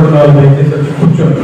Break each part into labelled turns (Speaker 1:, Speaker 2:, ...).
Speaker 1: సోదరులు దయచేసి వచ్చి కూర్చోండి.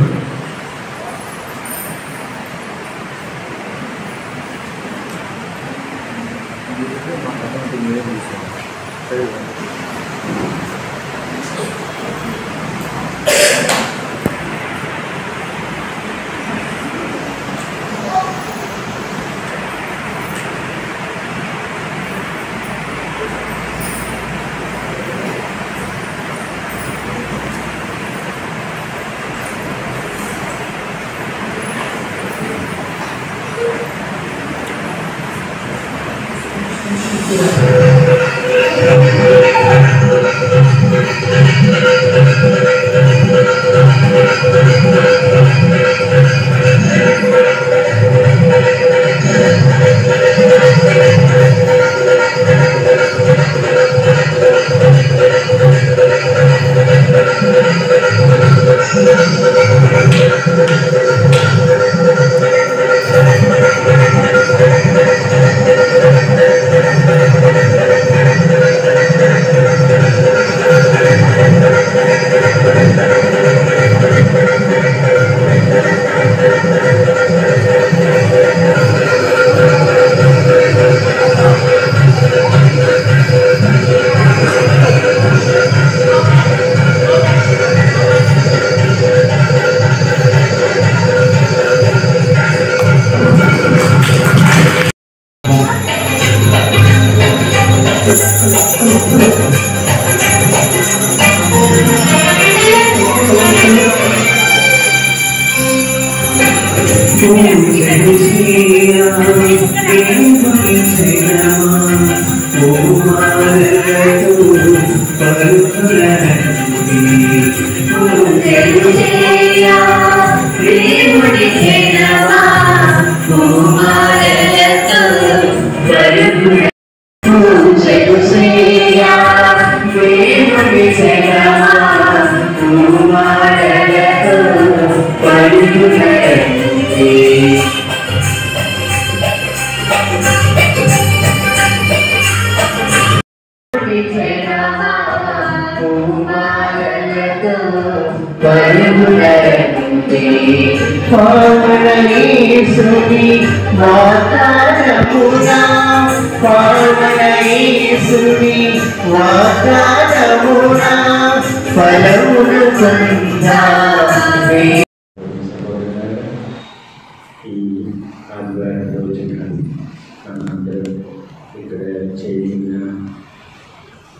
Speaker 2: ఇక్కడ చేసిన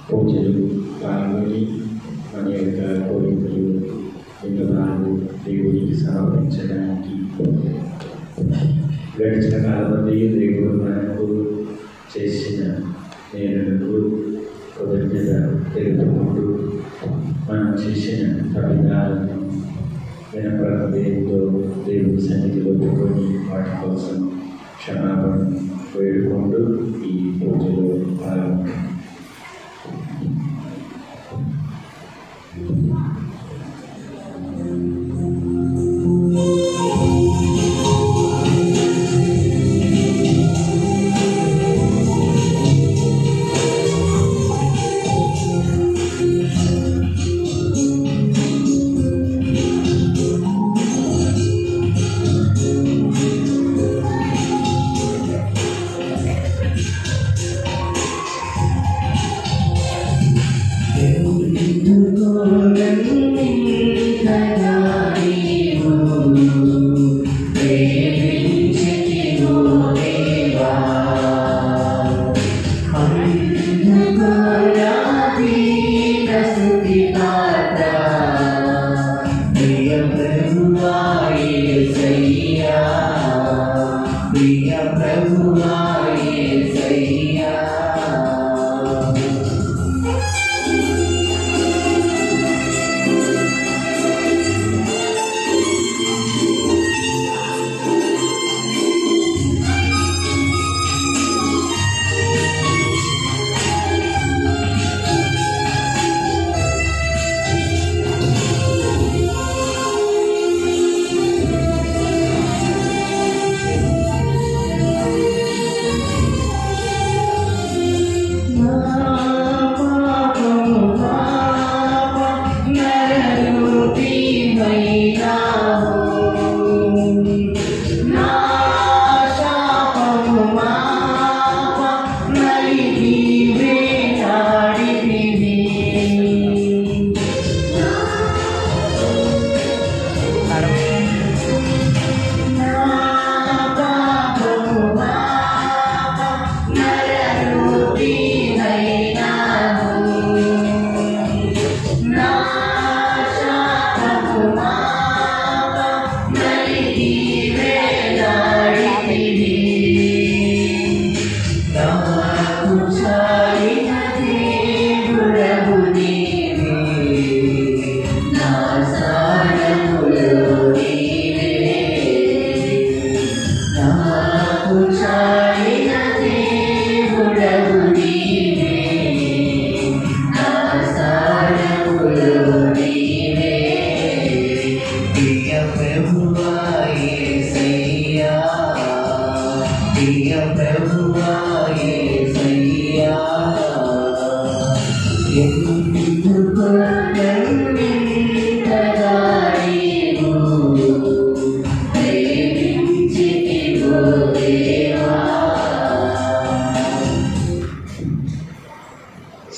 Speaker 2: పూజలు పాల్గొని మన యొక్క కోరికలు విన్నవారు దేవుడికి సమర్పించడానికి గడిచిన కాలంలో దేవుడు మనకు చేసిన నేలకు కృతజ్ఞత తెలుపుకుంటూ మనం చేసిన ఫలితాలను వినపడతో దేవుడి సన్నిధిలో పెట్టుకొని వాటి కోసం క్షమాపణ వేడుకుంటూ ఈ పూజలో పాల్గొంటాం.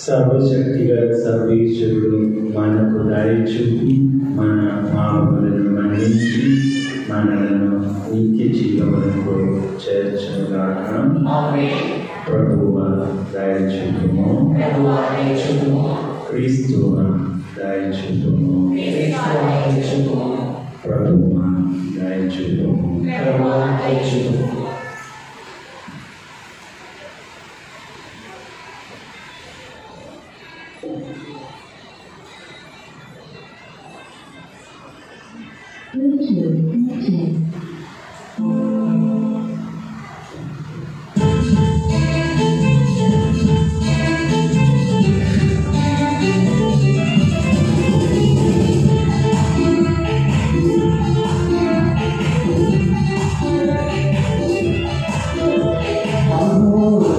Speaker 2: సర్వశక్తిగా సర్వేశ్వరుడు మనకు దయ చూపి మన పాపములను మన్నించి మనలను నిత్య జీవములకు చేర్చుగాక. ప్రభువా దయ చూపుము. క్రీస్తువా దయ చూపుము. ప్రభువా దయ చూపుము.
Speaker 3: Mama,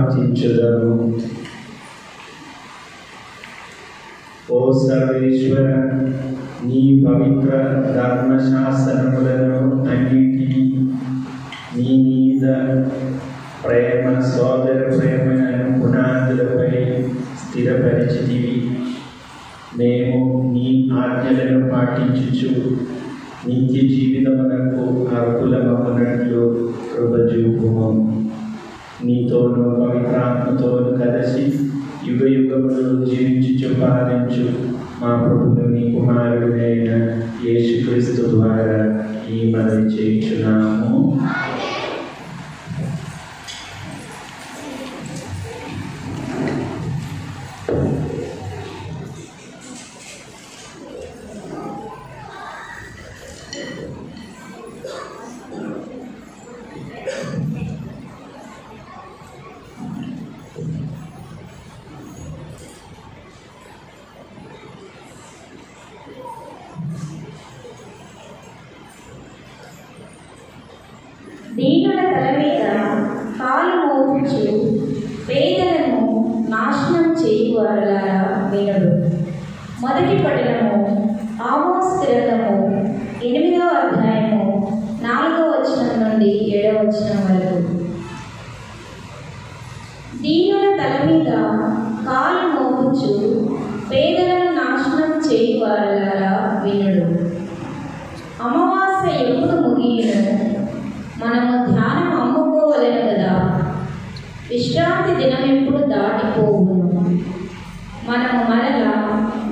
Speaker 2: ప్రార్థించుదము. ఓ సర్వేశ్వర, నీ పవిత్ర ధర్మశాస్త్రములను అన్నిటినీ నీ మీద ప్రేమ, సోదర ప్రేమలను పునాదులపై స్థిరపరిచితివి. మేము నీ ఆజ్ఞలను పాటించుచు నిత్య జీవితమునకు అర్హులమగునట్లు కృప చూపుము. నీతోనూ పవిత్రాత్మతోనూ కలిసి యుగ యుగములు జీవించుచు పాలించు మా ప్రభువు నీ కుమారుడైన యేసుక్రీస్తు ద్వారా ఈ మనవి చేయుచున్నాము.
Speaker 3: దీనుల తల మీద కాలు మోపుచు పేదలను నాశనం చేయువారులారా వినుడు. మొదటి పట్టణము ఆమోస్ గ్రంథము 8వ అధ్యాయము 4వ వచనం నుండి 7వ వచనం వరకు. దీనుల తల మీద కాలు మోపుచు పేదలను నాశనం చేయువారులారా వినుడు. అమావాస్య ఎప్పుడు ముగియును? మనము ధ్యానం అమ్ముకోవలేను కదా. విశ్రాంతి దినం ఎప్పుడు దాటిపోవును? మనము మరలా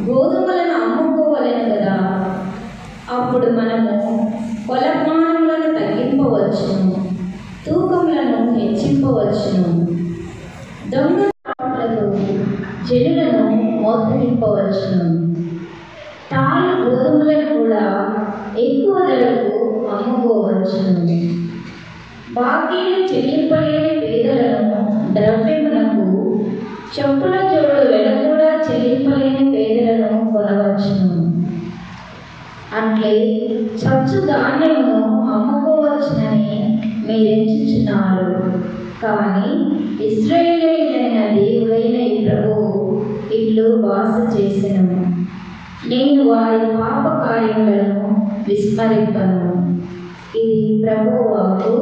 Speaker 3: గోధుమలను అమ్ముకోవలేను కదా. అప్పుడు మనము కొలమానములను తగ్గింపవచ్చును, తూకములను హెచ్చింపవచ్చును. దొంగలతో జనులను మోసగింపవచ్చును. తాను గోధుమలను కూడా ఎక్కువ ధరకు అమ్ముకోవచ్చును. బాకీలు చెల్లింపలేని పేదలను ద్రవ్యమునకు, చెప్పుల జోడు వెల కూడా చెల్లింపలేని పేదలను కొనవచ్చును. అట్లే చచ్చు ధాన్యమును అమ్ముకోవచ్చునని మీరెంచుచున్నారు. కానీ ఇశ్రాయేలీయులైన దేవుడైన ఈ ప్రభువు ఇట్లు భాష చేసెను. నేను వారి పాప కార్యములను విస్మరింపను. ఇది ప్రభువు వాక్కు.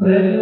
Speaker 4: Praise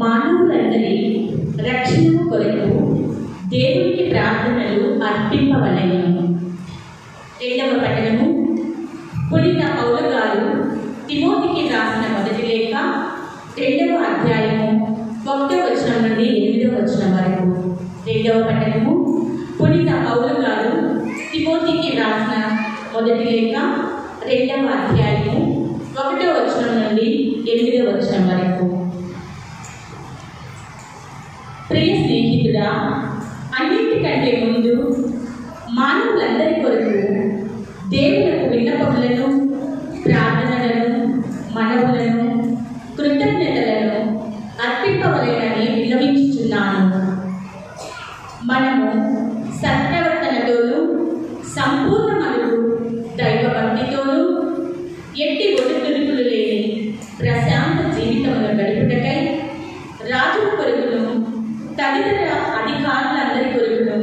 Speaker 3: మానవులందరి రక్షణ కొరకు దేవునికి ప్రార్థనలు అర్పింపవలెను. 2వ పట్టణము పునీత పౌలు గారు తిమోతికి రాసిన మొదటి లేఖ 2వ అధ్యాయము 1వ వచనం నుండి 8వ వచనం వరకు. 2వ పట్టణము పునీత పౌలు గారు తిమోతికి రాసిన మొదటి లేఖ 2వ అధ్యాయము 1వ వచనం నుండి 8వ వచనం వరకు. ప్రియ స్నేహితుడా, అన్నింటికంటే ముందు మానవులందరి కొరకు దేవులకు విన్నపములను, ప్రార్థనలను, మనవులను, కృతజ్ఞతలను అర్పింపవలెనని విన్నవించుచున్నాను. మనము సత్ప్రవర్తనతోనూ సంపూర్ణమగు దైవభక్తితోనూ ఎట్టి ఒడిదుడుకులు లేని ప్రశాంత జీవితమును గడుపుటకై రాజుల కొరకును తదితర అధికారులందరి కొరకును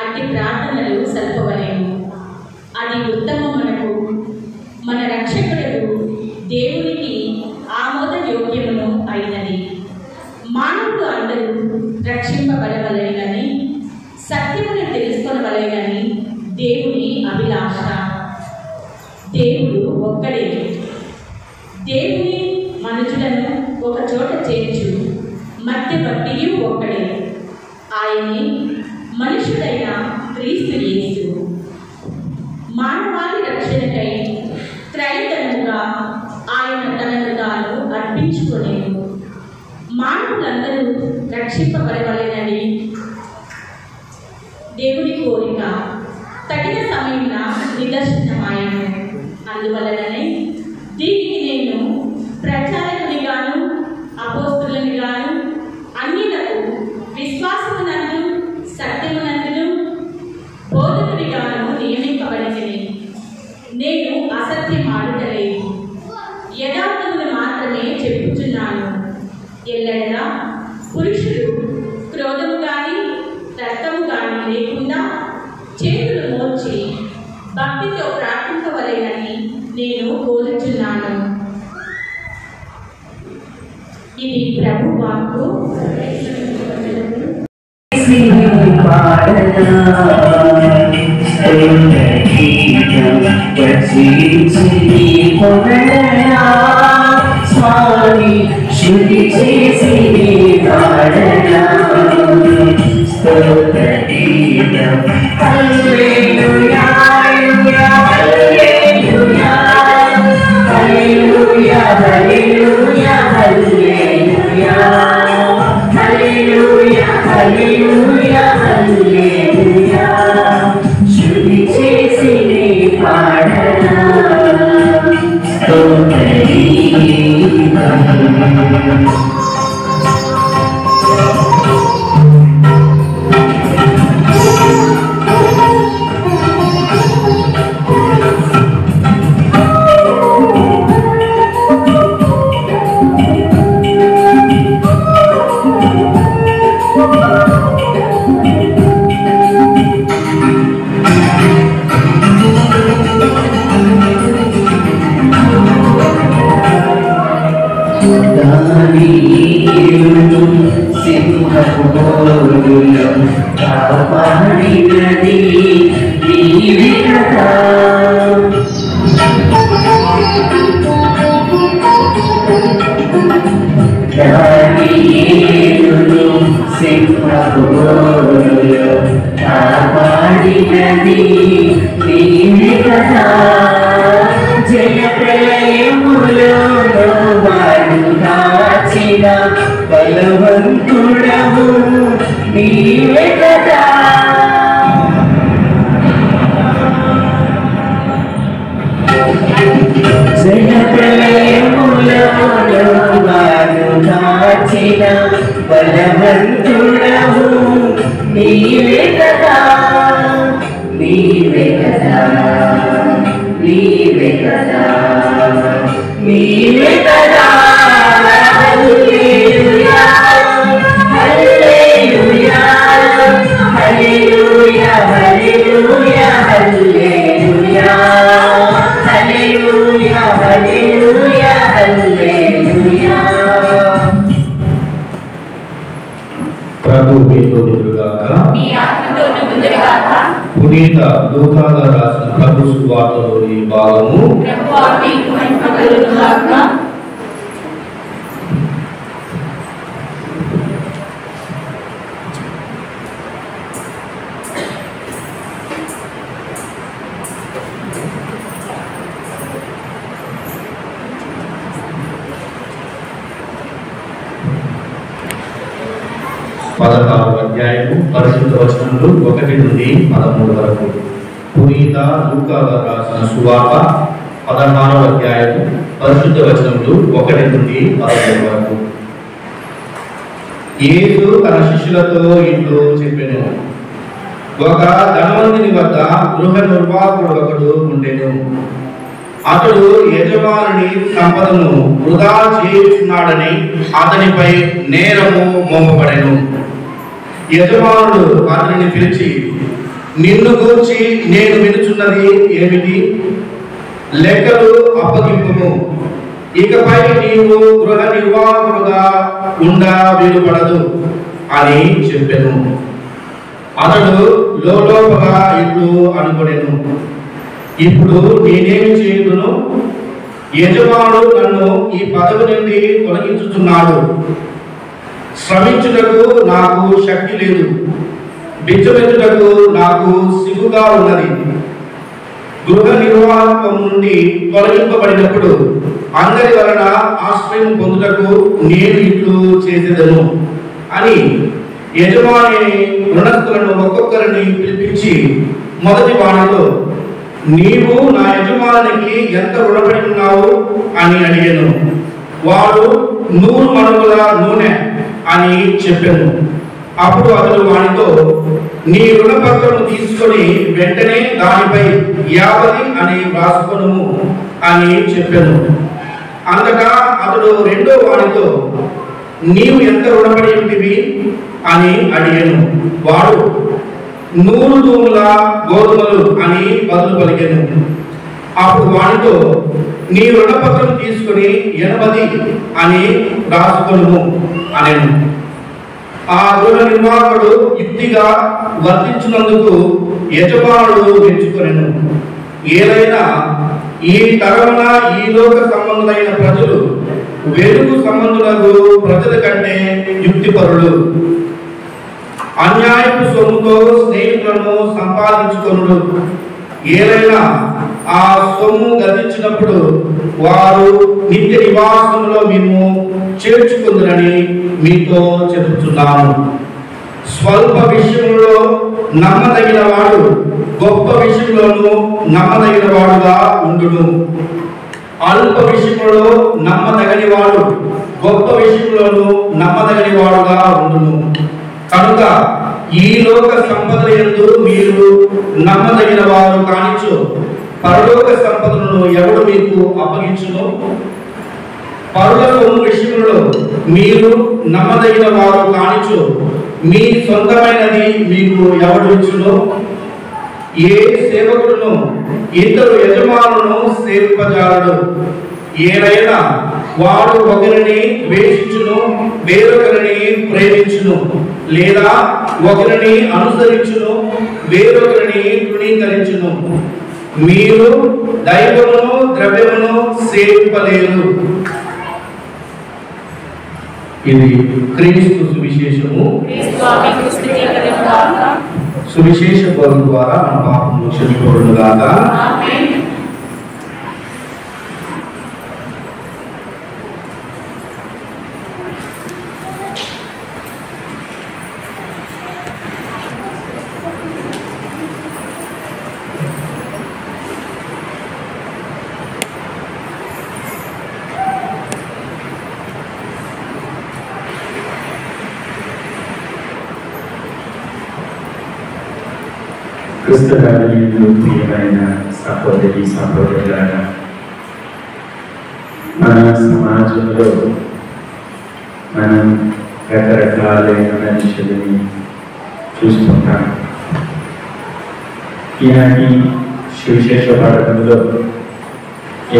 Speaker 3: అట్టి ప్రార్థనలు సల్పవలేము. అది ఉత్తమమునకు మన రక్షకుడు దేవునికి ఆమోదయోగ్యమును అయినది. మానవుడు అందరూ రక్షింపబడవలేనని, సత్యమును తెలుసుకొనవలేనని దేవుని అభిలాష. దేవుడు ఒక్కడే. దేవుని మనుషులను ఒక చోట చేర్చు మధ్యవర్తియు ఒక్కడే. ఆయనే మనుషుడైన క్రీస్తు యేసు. మానవాళి రక్షణకై త్రైతముగా ఆయన తనను తాను అర్పించుకొనేను. మానవులందరూ రక్షింపబడవలెనని దేవుని కోరిక తగిన సమయమున నిదర్శనమాయను. అందువలననే దీనికి నేను ప్రచారకునిగాను, అపోస్తులనిగాను, అన్యులకు విశ్వాసమునందు సత్యమునందును బోధకునిగాను నియమింపబడితిని. నేను అసత్యం ఆడుటలేదు, యథార్థమును మాత్రమే చెప్పుచున్నాను. ఎల్లడలా పురుషుడు క్రోధము కానీ తర్కము కానీ లేకుండా చేతులు మోర్చి భక్తితో ప్రార్థింపవలెనని నేను కోరుచున్నాను. ఇది ప్రభు వాక్కు.
Speaker 4: స్వామి శుద్ధి చేసి హల్లెలూయా హల్లెలూయా హల్లెలూయా హల్లెలూయా హల్లెలూయా హల్లెలూయా హల్లెలూయా హల్లెలూయా శుద్ధి చేసి పాడనా కాపుకోరులో కాపాడినది నీవే కదా. జల ప్రళయములో వాడు కాచిన బలవంతుడవు నీవే కదా. జల ప్రళయములో వాడు కాచిన బలవంతుడవు నీవే కదా. నీవే కదా, నీవే కదా, నీవే కదా. హల్లెలూయా, హల్లెలూయా, హల్లెలూయా, హల్లెలూయా, హల్లెలూయా, హల్లెలూయా, హల్లెలూయా, హల్లెలూయా.
Speaker 1: ప్రభు మీతో ఉండుగాక.
Speaker 3: మీ ఆత్మతోను ఉండుగాక.
Speaker 1: పునీత లూకా గారు రాసిన ప్రభు సువార్తలోని భాగము.
Speaker 3: ప్రభువా మీకు మహిమ కలుగుగాక.
Speaker 1: అధ్యాయము పరిశుద్ధ వచనములు 1 నుండి 13 వరకు. పునీత లూకా గారు రాసిన సువార్త 16వ అధ్యాయము పరిశుద్ధ వచనములు 1 నుండి 13 వరకు. యేసు తన శిష్యులతో ఇట్లు చెప్పెను. ఒక ధనవంతుని వద్ద గృహ నిర్వాహకుడు ఒకడు ఉండెను. అతడు యజమానుని సంపదను వృధా చేయుచున్నాడని అతనిపై నేరము మోపబడెను. యజమానుడు అతనిని పిలిచి, నిన్ను గూర్చి నేను వినుచున్నది ఏమిటి? లెక్కలు అప్పగింపుము. ఇకపై నీవు గృహ నిర్వాహకుడుగా వీలుపడదు అని చెప్పెను. అతడు లోపల ఇట్లు అనుకొనెను, ఇప్పుడు నేనేమి చేయుదును? యజమానుడు నన్ను ఈ పదవి నుండి తొలగించుచున్నాడు. శ్రమించుటకు నాకు శక్తి లేదు, బిచ్చమెత్తుటకు నాకు సిగ్గుగా ఉన్నది. గృహ నిర్వాహకం నుండి తొలగింపబడినప్పుడు అందరి వలన ఆశ్రయం పొందుటకు నేను ఇట్లు చేసేదను అని యజమాని రుణస్థులను ఒక్కొక్కరిని పిలిపించి మొదటి వాడితో, నీవు నా యజమానికి ఎంత రుణపడి ఉన్నావు అని అడిగాను. వాడు 100 మణుగుల నూనె అని చెప్పాను. అప్పుడు అతడు వాడితో, నీ రుణపత్రము తీసుకొని వెంటనే దానిపై 50 అని వ్రాసుకొను అని చెప్పాను. అంతటా అతడు రెండో వాడితో, నీవు ఎంత రుణపడి ఉంటివి అని అడిగాను. వాడు 100 తూముల గోధుమలు అని బదులు పలికాను. అప్పుడు వాడితో, నీ రుణపత్రం తీసుకుని 80 అని రాసుకొను అనెను. ఆ గృహ నిర్వాహకుడు యుక్తిగా వర్తించినందుకు యజమానుడు మెచ్చుకొనెను. ఏదైనా ఈ తరమున ఈ లోక సంబంధులైన ప్రజలు వెలుగు సంబంధులకు ప్రజల కంటే యుక్తిపరులు. అన్యాయపు సొమ్ముతో స్నేహితులను సంపాదించుకొనుడు. ఏదైనా ఆ సొమ్ము గతించినప్పుడు వారు నిత్య నివాసంలో మేము చేర్చుకుందరని మీతో చెబుతున్నాను. స్వల్ప విషయంలో నమ్మదగిన వాడు గొప్ప విషయంలోనూ నమ్మదగిన వాడుగా ఉండును. అల్ప విషయంలో నమ్మదగని వాడు గొప్ప విషయంలోనూ నమ్మదగని వాడుగా ఉండును. కనుక ఈ లోక సంపదల యందు మీరు నమ్మదగిన వారు కానిచో పరలోక సంపదలను ఎవడు మీకు అప్పగించును? పరుల సొమ్ము విషయంలో మీరు నమ్మదగిన వారు కానిచో మీ సొంతమైనది మీకు ఎవడు ఇచ్చును? ఏ సేవకుడును ఇద్దరు యజమానులను సేవింపజాలడు. ఏదైనా వాడు ఒకరిని ద్వేషించును, వేరొకరిని ప్రేమించును, లేదా ఒకరిని అనుసరించును, వేరొకరిని తృణీకరించును. మీరు దైవమును ద్రవ్యమును సేవింపలేరు. ఇది క్రీస్తు సువిశేషము.
Speaker 3: స్వామికి స్తుతి కలుగును గాక.
Speaker 1: సువిశేష బోధన ద్వారా మన పాపములు క్షమింపబడును గాక.
Speaker 3: ఆమేన్.
Speaker 2: క్రిస్తునందు ప్రియమైన సహోదరి సహోదరులారా, మన సమాజంలో మనం రకరకాలైన మనుషులని చూస్తుంటాం. ఈనాటి సువిశేష పాఠంలో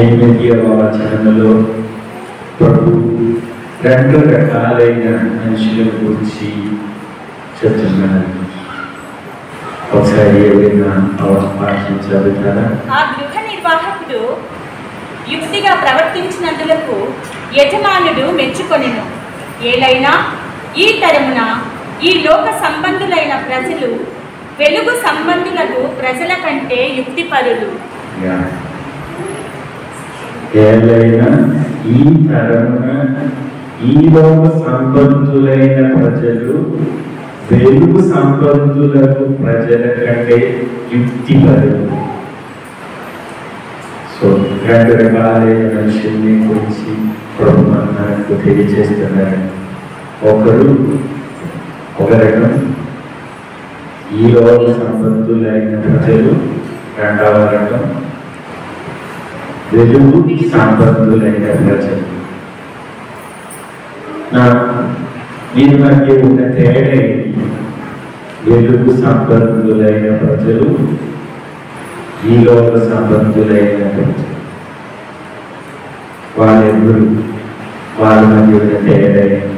Speaker 2: 8వ వచనంలో ప్రభు 2 రకాలైన మనుషుల గురించి చెప్తున్నారు. ఒకసారి ఏదైనా చదువుతారా?
Speaker 5: ఆ గృహ నిర్వాహకుడు యుక్తిగా ప్రవర్తించినందులకు యజమానుడు మెచ్చుకొనెను. ఏలైనా ఈ తరమున ఈ లోక సంబంధులైన ప్రజలు వెలుగు సంబంధులకు ప్రజల కంటే యుక్తిపరులు.
Speaker 2: ఏలైనా ఈ తరమున ఈ లోక సంబంధులైన ప్రజలు వెలుగు సంబంధులకు ప్రజల కంటే యుక్తిపరులు. సో 2 రకాలైన మనుషుల్ని గురించి ప్రభు మనకు తెలియజేస్తున్నారు. ఒక రకం ఈ లోక సంబంధులైన ప్రజలు, 2వ రకం వెలుగు సంబంధులైన ప్రజలు. దీని మధ్య ఉన్న తేడా ఏంటి? వెలుగు సంబంధులైన ప్రజలు, ఈ లోక సంబంధులైన ప్రజలు, వాళ్ళ మధ్య ఉన్న తేడా ఏంటి?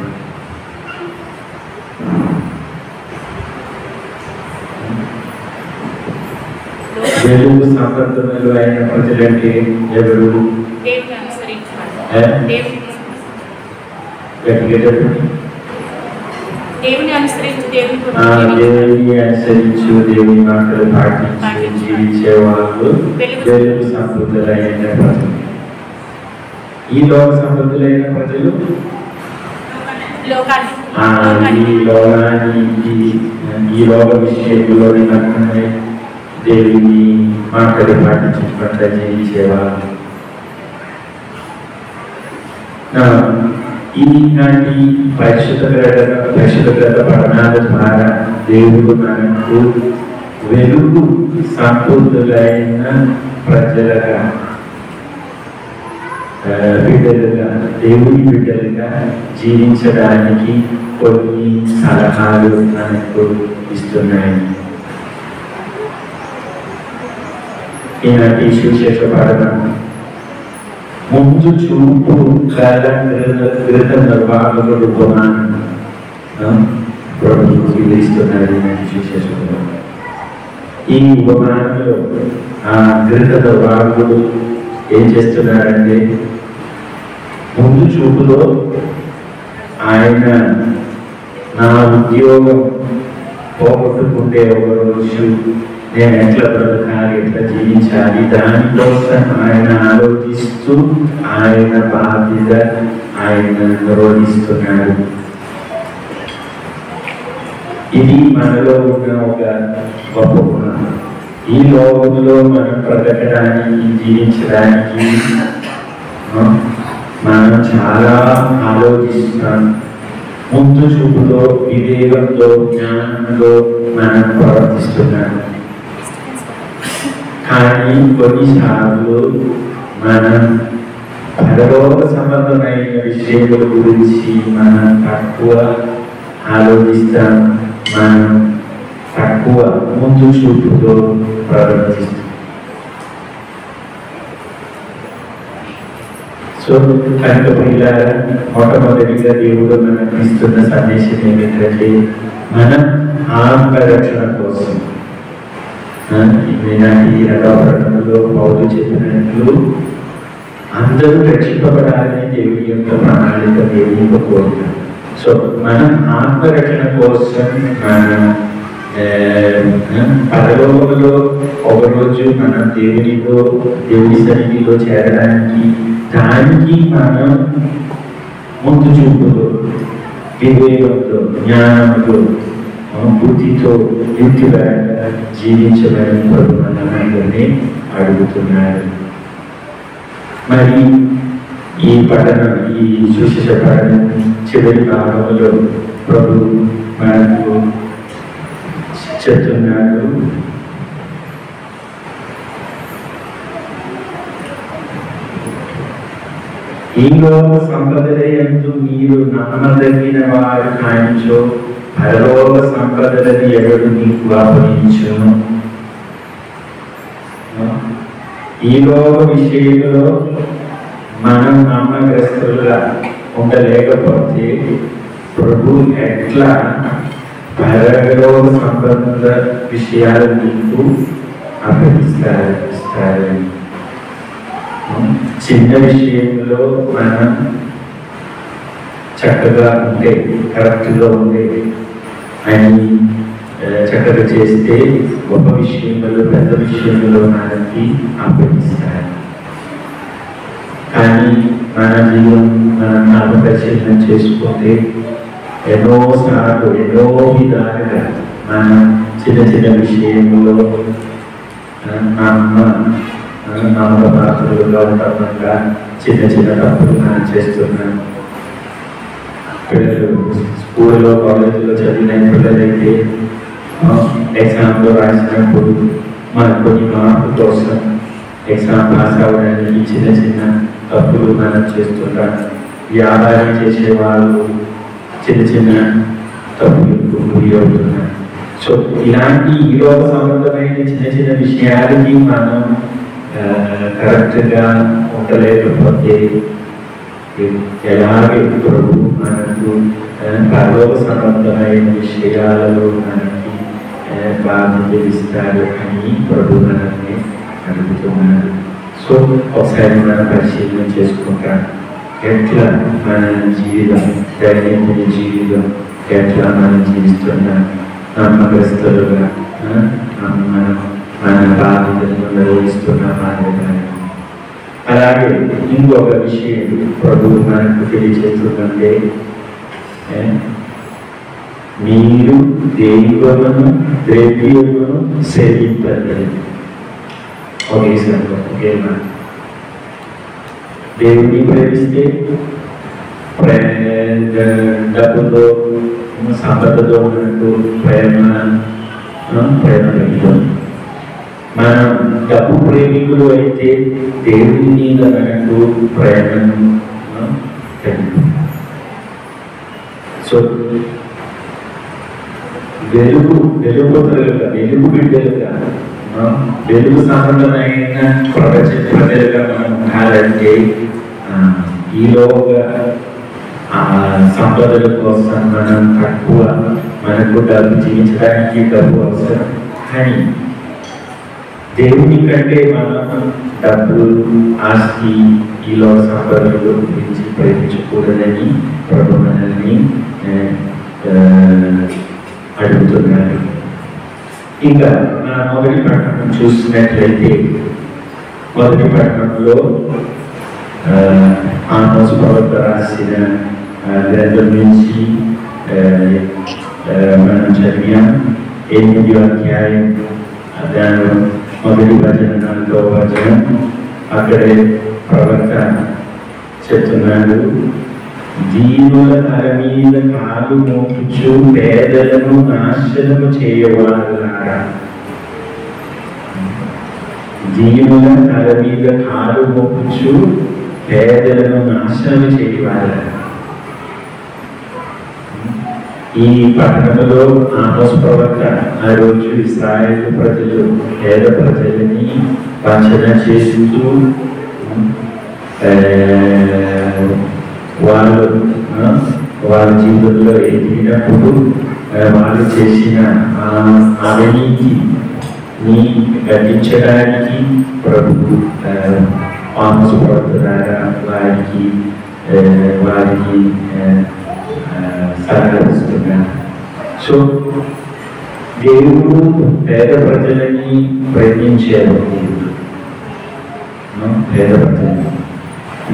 Speaker 2: వెలుగు సంబంధులు అయిన ప్రజలంటే ఎవరు?
Speaker 5: దేవుని అనుసరించాలి. దేవుని అనుసరించి
Speaker 2: దేవుని అనుసరించు, దేవుని మాటలు పాటించి జీవించే వాళ్ళు వెలుగు సంబంధులైన ప్రజలు. ఈ లోక సంబంధులైన ప్రజలు ఈ లోక విషయంలో నిమగ్నమై దేవుని మాటలు పాటించుకుంటూ జీవించేవాళ్ళు. ఈనాటి పరిశుద్ధ గ్రంథ పఠనాల ద్వారా దేవుడు మనకు వెలుగు సంపూర్ణులైన ప్రజలుగా, బిడ్డలుగా, దేవుని బిడ్డలుగా జీవించడానికి కొన్ని సలహాలు మనకు ఇస్తున్నాయి. ఈనాటి సువిశేష పాఠం ముందు చూపు గల గృహ నిర్వాహకుడు ఉపమానం ప్రభు వివరిస్తున్నారు. ఈ ఉపమానంలో ఆ గృహ నిర్వాహకుడు ఏం చేస్తున్నారంటే, ముందు చూపులో ఆయన నా ఉద్యోగం పోగొట్టుకుంటే ఒక రోజు నేను ఎట్లా బ్రతకాలి, ఎట్లా జీవించాలి, దానికోసం ఆయన ఆలోచిస్తూ ఆయన బాధ్యత ఆయన నిర్వహిస్తున్నాడు. ఇది మనలో ఉన్న ఒక గొప్ప గుణం. ఈ లోకంలో మనం బ్రతకడానికి, జీవించడానికి మనం చాలా ఆలోచిస్తున్నాం. ముందు చూపుతో, వివేకంతో, జ్ఞానంతో మనం ప్రవర్తిస్తున్నాం. కానీ కొన్నిసార్లు మనం పరలోక సంబంధమైన విషయాల గురించి మనం తక్కువ ఆలోచిస్తాం, మనం తక్కువ ముందు చూపుతో ప్రవర్తిస్తాం. సో కనుక పిల్లల మొట్టమొదటిగా దేవుడు మనకు ఇస్తున్న సందేశం ఏమిటంటే, మనం ఆత్మరక్షణ కోసం ఈనాటి 2వ పట్టణంలో పౌలు చెప్పినట్లు అందరూ రక్షింపబడాలని దేవుని యొక్క ప్రణాళిక, దేవుని యొక్క కోరిక. సో మన ఆత్మరక్షణ కోసం మన పరలోకంలో ఒకరోజు మనం దేవుని సన్నిధిలో చేరడానికి దానికి మనం ముందు చూపుతో వివేకంతో జ్ఞానంతో బుద్ధితో యుక్తిపరంగా జీవించమని ప్రభు మనందరినీ అడుగుతున్నారు. మరి ఈ పఠనం ఈ సుశేష పఠనం చివరి భాగంలో ప్రభు మనకు చెప్తున్నాడు. ఈ లోక సంపదలందు మీరు నమ్మదగిన వారు కానిచో పరలోక సంపదలని ఎవరు మీకు అప్పగించును. ఈ లోక విషయంలో మనం నమ్మకస్తులుగా ఉండలేకపోతే ప్రభు ఎట్లా పరలోక సంబంధ విషయాలు మీకు అప్పగిస్తారు. చిన్న విషయంలో మనం చక్కగా ఉంటే కరెక్ట్గా ఉండే అని చక్కగా చేస్తే గొప్ప విషయంలో పెద్ద విషయంలో మనకి అప్పగిస్తారు. కానీ మన జీవనం మనం ఆత్మపరిశీలన చేసుకుంటే ఎన్నోసార్లు ఎన్నో విధాలుగా మనం చిన్న చిన్న విషయంలో నమ్మకపాత్రులుగా ఉండకుండా చిన్న చిన్న తప్పులు మనం చేస్తున్నాం. పిల్లలు స్కూల్లో కాలేజీలో చదివిన పిల్లలైతే ఎగ్జామ్లో రాసినప్పుడు మన కొన్ని మార్కుల కోసం ఎగ్జామ్ పాస్ అవ్వడానికి చిన్న చిన్న తప్పులు మనం చేస్తుంటాం. వ్యాపారం చేసే వాళ్ళు చిన్న చిన్న తప్పులకు గురి అవుతున్నారు. సో ఇలాంటి ఈ లోక సంబంధమైన చిన్న చిన్న విషయాలకి మనం కరెక్ట్గా ఉండలేకపోతే ఎలాగే ప్రభు మనకు పరలోక సంబంధమైన విషయాలలో మనకి బాగా తెలుస్తారు అని ప్రభు మనల్ని అడుగుతున్నారు. సో ఒకసారి మనం పరిశీలన చేసుకుంటాం. ఎట్లా మన జీవితం దైనందిన జీవితం ఎట్లా మనం జీవిస్తున్నాం, నమ్మకస్తులుగా మనం మన బాధ్యతను నిర్వహిస్తున్నామా. అలాగే ఇంకొక విషయం ప్రభు మనకు తెలియజేస్తుందంటే మీరు దేనికోను ద్రవ్యమును సేవింపలేదు. ఒకేసారి ఒకే మాట. దేవుని ప్రేమిస్తే డబ్బుతో సంపదతో మనకు ప్రేమ కలిగిన మనం డబ్బు ప్రేమికులు అయితే దేవుని మీద మనకు ప్రేమను కలిగి. సో వెలుగు బిడ్డలుగా వెలుగు సంబంధమైన ప్రజలుగా మనం ఉండాలంటే ఈలోగా సంపదల కోసం మనం తక్కువ మనకు డబ్బు జీవించడానికి డబ్బు అవసరం. కానీ దేవుని కంటే మనం డబ్బు ఆస్తి ఈలో సంపదల గురించి ప్రేమించకూడదని ప్రభు మనల్ని అడుగుతున్నారు. ఇంకా మన మొదటి పట్టణం చూసినట్లయితే మొదటి పట్టణంలో ఆమోస్ ప్రవక్త రాసిన గ్రంథం నుంచి మనం చదివాం. 8వ అధ్యాయం దానిలో మొదటి వచనం 4వ వచనం. అక్కడే ప్రవక్త చెప్తున్నాడు, దీనుల తల మీద కాలు మోపుచు పేదలను నాశనము చేయవారులారా. దీనుల తల మీద కాలు మోపుచు పేదలను నాశనము చేయవారులారా. ఈ పట్టణంలో ఆమోస్ ప్రవక్త ఆ రోజు ఇశ్రాయేలు ప్రజలు పేద ప్రజలని వంచన చేస్తూ వాళ్ళ జీవితంలో ఎదిగినప్పుడు వాళ్ళు చేసిన అవినీతిని గతించడానికి ప్రభు ఆమోస్ ప్రవక్త ద్వారా వారికి సలహా ఇస్తున్నాను. సో దేవుడు పేద ప్రజలని ప్రేమించారు. పేద ప్రజలని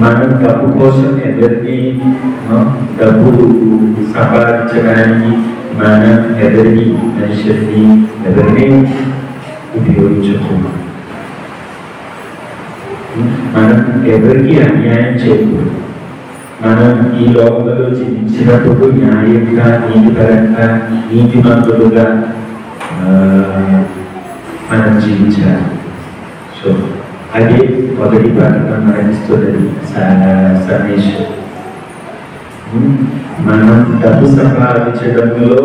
Speaker 2: మనం డబ్బు కోసం ఎవరిని డబ్బు సంపాదించడానికి మనం ఎవరిని మనుషుల్ని ఎవరిని ఉపయోగించకూడదు. మనం ఎవరికి అన్యాయం చేయకూడదు. మనం ఈ లోకంలో జీవించినప్పుడు న్యాయంగా నీతిపరంగా నీతిమంతులుగా మనం జీవించాలి. సో అదే మొదటి ప్రకటన మరణిస్తున్నది సందేశం. మనం డబ్బు సంపాదించడంలో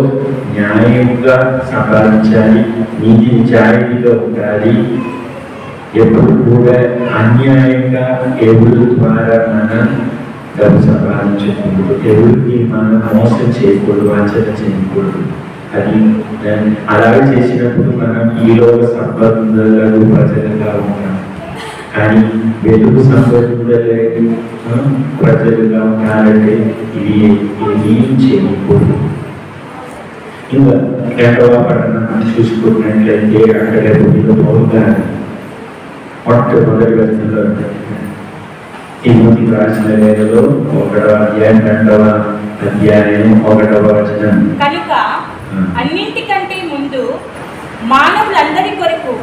Speaker 2: న్యాయంగా సంపాదించాలి, నీతి నిజాయితీగా ఉండాలి. ఎప్పుడు కూడా అన్యాయంగా ఎవరి ద్వారా మనం డబ్బు సంపాదించకూడదు, ఎవరికి మనం మోసం చేయకూడదు, వంచన చేయకూడదు. అది అలాగే చేసినప్పుడు మనం ఈలోక సంబంధాలు ప్రజలుగా ఉంటాం. కానీ వెలుగు సంబంధాలే ప్రజలుగా ఉన్నారంటే ఇది ఏం చేయకూడదు. ఇంకా రెండవ పట్టణం చూసుకున్నట్లయితే అక్కడ పౌరుగా మొట్టమొదటి వచనంలో తిమోతికి రాసిన లేఖలో 1వ అధ్యాయం 2వ అధ్యాయం 1వ వచనం.
Speaker 5: కనుక అన్నింటికంటే ముందు మానవులందరి కొరకు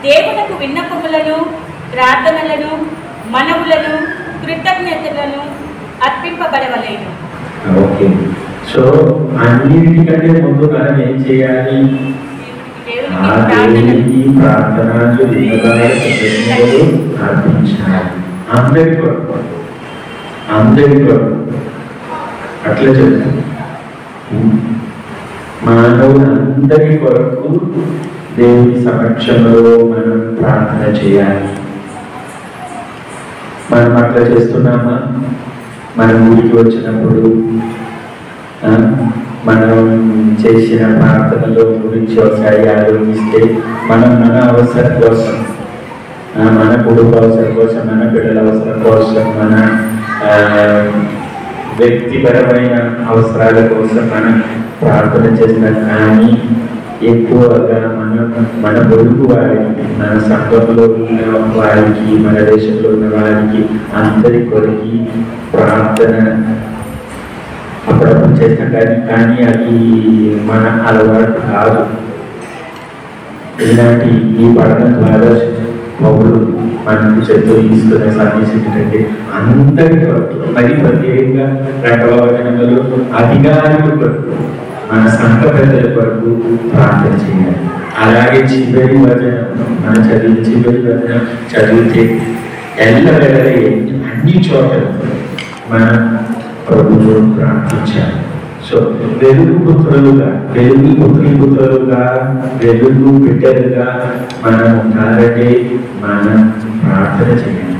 Speaker 5: దేవునకు విన్నపములను, ప్రార్థనలను, మనవులను, కృతజ్ఞతలను అర్పింపబడవలేను.
Speaker 2: ఓకే, సో అన్నింటికంటే ముందు మనం ఏం చేయాలి? ఆ దేవునికి ప్రార్థనలు, కృతజ్ఞతలు అర్పించాలి. అందరి కొరకు అట్లా చెప్తాను. మానవులందరి కొరకు దేవుని సమక్షంలో మనం ప్రార్థన చేయాలి. మనం అట్లా చేస్తున్నామా? మన ఊరికి వచ్చినప్పుడు మనం చేసిన ప్రార్థనలో గురించి ఒకసారి ఆలోచిస్తే మనం మన అవసరం కోసం, మన కుటుంబ అవసరం కోసం, మన బిడ్డల అవసరం కోసం, మన వ్యక్తిపరమైన అవసరాల కోసం మనం ప్రార్థన చేస్తాం. కానీ ఎక్కువగా మన పొరుగు వారికి, మన సంఘంలో ఉన్న వారికి, మన దేశంలో ఉన్న వారికి అందరి కొరికి ప్రార్థన అప్పుడప్పుడు చేస్తాం. కానీ అది మన అలవాటు కాదు. ఇలాంటి ఈ పఠనం ద్వారా పౌరులు మనకు ఇస్తున్న సందేశం ఏంటంటే అందరి కొరకు, మరి ప్రత్యేకంగా 2వ వచనంలో అధికారుల కొరకు, మన సంఘ పెద్దల కొరకు ప్రార్థన చేయాలి. అలాగే చివరి వచనం మన చివరి వచనం చదివితే ఎల్లవేళ అన్ని చోట్ల మనం ప్రభువుతో ప్రార్థించాలి. సో వెలుగు పుత్రులుగా, వెలుగు పుత్రులుగా, వెలుగు బిడ్డలుగా మనం ఉన్నారంటే మనం ప్రార్థన చేయాలి.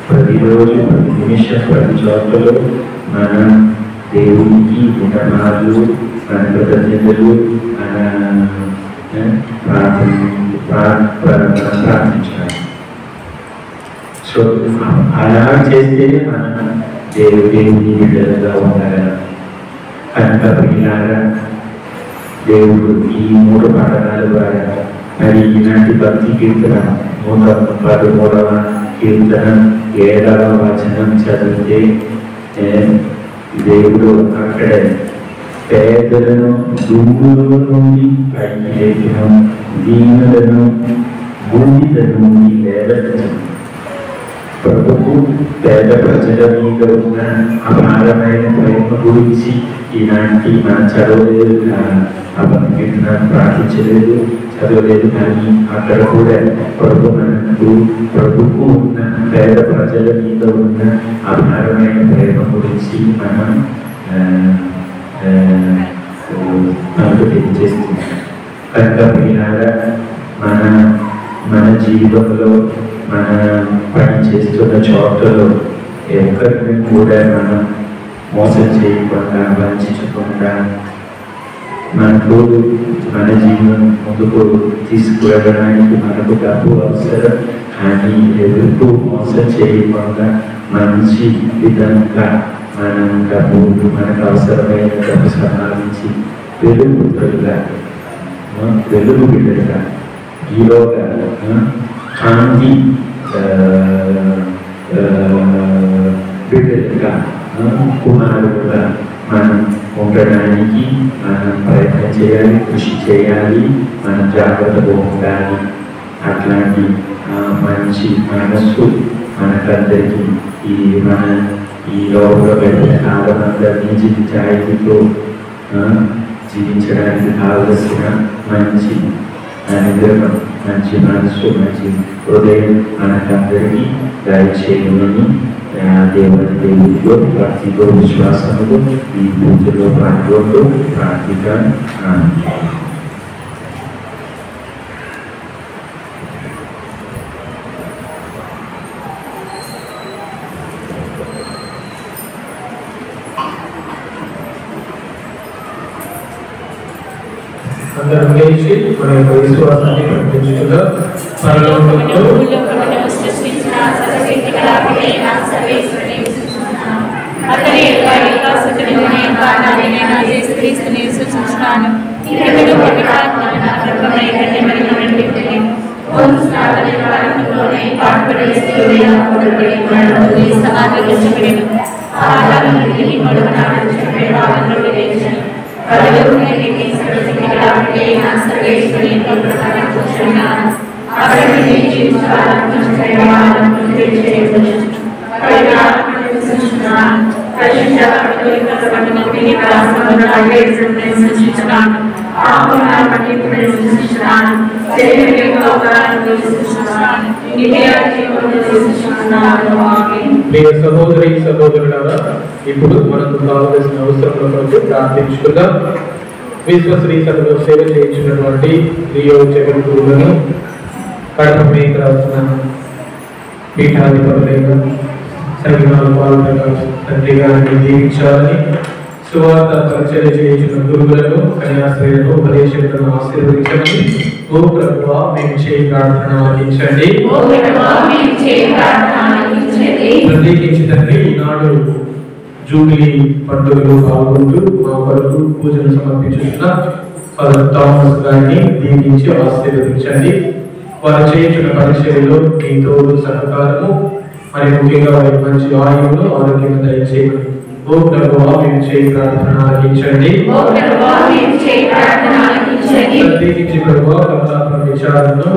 Speaker 2: ప్రతిరోజు, ప్రతి నిమిషం, ప్రతి చోట్లలో మనం దేవునికి విన్నపాలు, మన కృతజ్ఞతలు, ప్రార్థించాలి. సో అలా చేస్తేనే మనం దేవుని బిడ్డలుగా ఉండగలం. కనుక పిల్లారా, దేవుడు ఈ 3 పఠనాల ద్వారా మరి ఈనాటి భక్తి కీర్తన 113వ కీర్తన 7వ వచనం చదివితే దేవుడు అక్కడ పేదలను దుమ్ములో నుండి పైకి లేపిన, దీనులను బూడిద నుండి లేవనెత్తు. ప్రభువు పేద ప్రజల మీద ఉన్న అపారమైన ప్రేమ గురించి ఈనాటి మనం చదవలేదు, కీర్తన ప్రార్థించలేదు, చదవలేదు. కానీ అక్కడ కూడా ప్రభుకు ఉన్న పేద ప్రజల మీద ఉన్న అపారమైన ప్రేమ గురించి మనకు తెలియజేస్తున్నాం. కనుక పిల్లారా, మన జీవితంలో, మన పని చేస్తున్న చోట్లలో ఎక్కడిని కూడా మనం మోసం చేయకుండా, వంచకుండా మనకు మన జీవనం ముందుకు తీసుకువెళ్ళడానికి మనకు డబ్బు అవసరం. కానీ ఎవరికూ మోసం చేయకుండా మంచి విధంగా మనం డబ్బు మనకు అవసరమైన డబ్బు సంపాదించి వెలుగు బిడ్డలుగా ఈలోగా కాంతి బిడ్డలుగా కుమారుడుగా మనం ఉండడానికి మనం ప్రయత్నం చేయాలి, కృషి చేయాలి, మనం జాగ్రత్తగా ఉండాలి. అట్లాంటి మంచి మనస్సు మనకందరికీ ఈ లోపల పెట్టిన కాలందరినీ నిజాయితీతో జీవించడానికి కావలసిన మంచి అనుగ్రహం, మంచి మనస్సు, మంచి హృదయం మనకందరికీ దయచేయమని దేవుడిలో భక్తితో విశ్వాసంతో ఈ పూజలో పాల్గొంటూ ప్రార్థిక
Speaker 6: అందరం లేచి మన యొక్క విశ్వాసాన్ని ప్రకటించుకుందా. పరలోకంలో సహోదరి సహోదరులారా, ఇప్పుడు మనకు కావలసిన అవసరంలో కొరకు ప్రార్థించుకుందాం. విశ్వశ్రీ సభలో సేవ చేయించినటువంటి రియో జగన్ గురువులను కడప మీద రాసిన పీఠాధిపతులైన సంఘాల పాల్గొన తండ్రి గారిని దీవించాలని, సువార్త పరిచర్య చేయించిన గురువులను, కన్యాశ్రయులను, ఉపదేశకులను ఆశీర్వదించమని ఓ ప్రభువా మేము చేయి ప్రార్థన ఆలకించండి. ప్రత్యేకించి తండ్రి ఈనాడు జూబ్లీ పండుగలో పాల్గొంటూ మా కొరకు పూజలు సమర్పించుకున్న ఫాదర్ థామస్ గారిని దీవించి ఆశీర్వదించండి. వారు చేయించిన పరిచర్యలో మీ తోడు సహకారము, మరి ముఖ్యంగా వారి మంచి ఆయువును ఆరోగ్యం దయచేయమని ఓ ప్రభువా మేము చేయి ప్రార్థన ఆలకించండి. ప్రత్యేకించి ప్రభువా కమలాపురం విచారణలో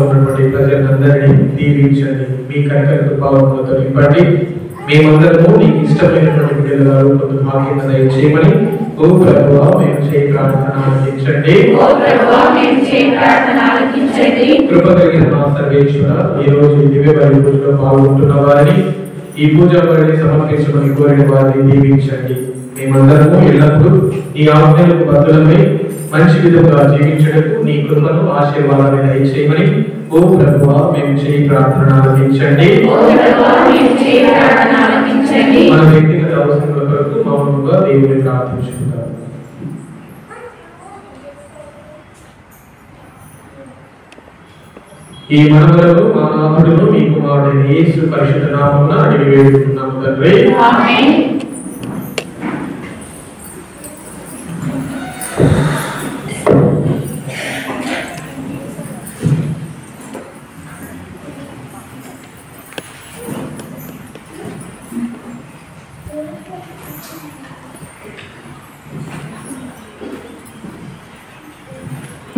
Speaker 6: ఉన్నటువంటి ప్రజలందరినీ దీవించండి. మీ కనికర కృపావములతో నింపండి. మేమందరము నీకు ఇష్టమైనటువంటి బిడ్డలుగా కొంత భాగ్యం దయచేయమని ఓ ప్రభువా మేము చేయి ప్రార్థన ఆలకించండి. కృప కలిగిన మా సర్వేశ్వర, ఈ రోజు దివ్య బలి పూజలో పాల్గొంటున్న వారిని, ఈ పూజా బలిని సమర్పించమని కోరిన వారిని దీవించండి. మేమందరము ఎల్లప్పుడూ ఈ ఆజ్ఞలకు బద్దులమై మంచి విధంగా జీవించడానికి నీ కృపను ఆశీర్వాదాన్ని దయచేయమని ఓ ప్రభువా మేము చేయి ప్రార్థన ఆలకించండి. మన వ్యక్తిగత అవసరాల కొరకు మౌనంగా దేవుని ప్రార్థించుకుంటాం. ఈ మనవలను మా నాథుడును మీ కుమారుడైన యేసు పరిశుద్ధ నామమున అడిగి వేడుకుంటున్నాము తండ్రి.
Speaker 3: ఆమేన్.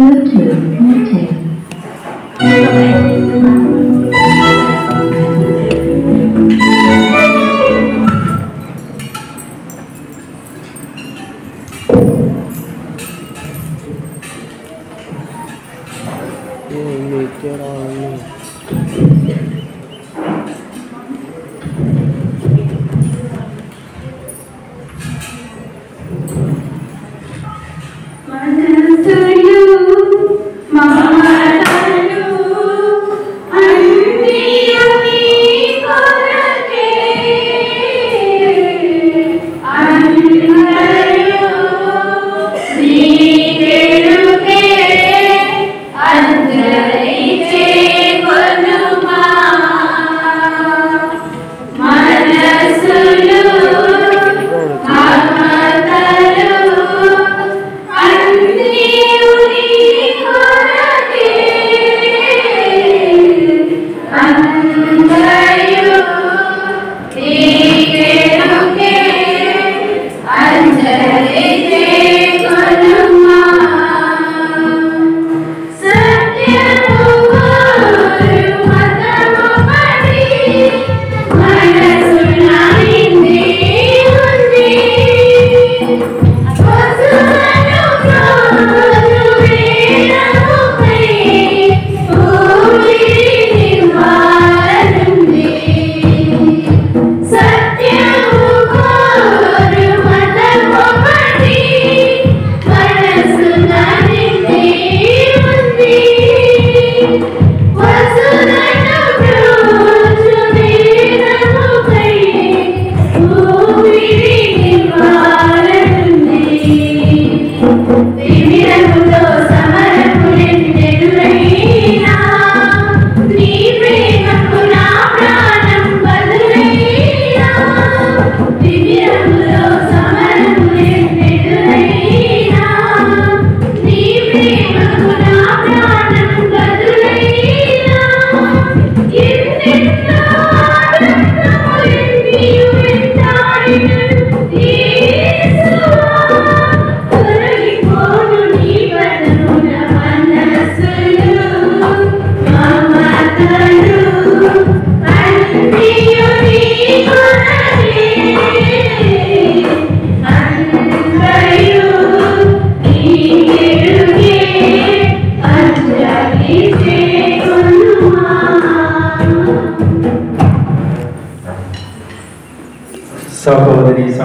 Speaker 7: మనసులు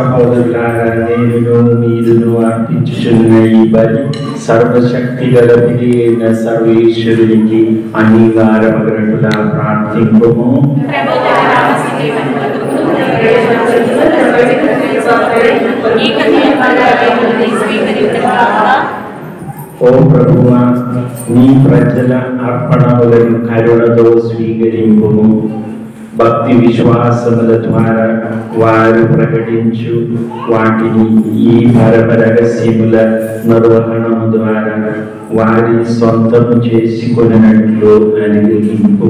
Speaker 2: సహోదరులారా, నేను మీరును అర్పించుచున్న ఈ బలి సర్వశక్తి గల పిదైన సర్వేశ్వరునికి అంగీకారమగనట్టులా ప్రార్థింపుము. ఓ ప్రభువా, నీ ప్రజల అర్పణములను కరుణతో స్వీకరింపుము. భక్తి విశ్వాసముల ద్వారా వారు ప్రకటించు వాటిని ఈ పరమ రహస్యముల నిర్వహణము ద్వారా వారి సొంతము చేసుకొనినట్లు అనుగ్రహింపు.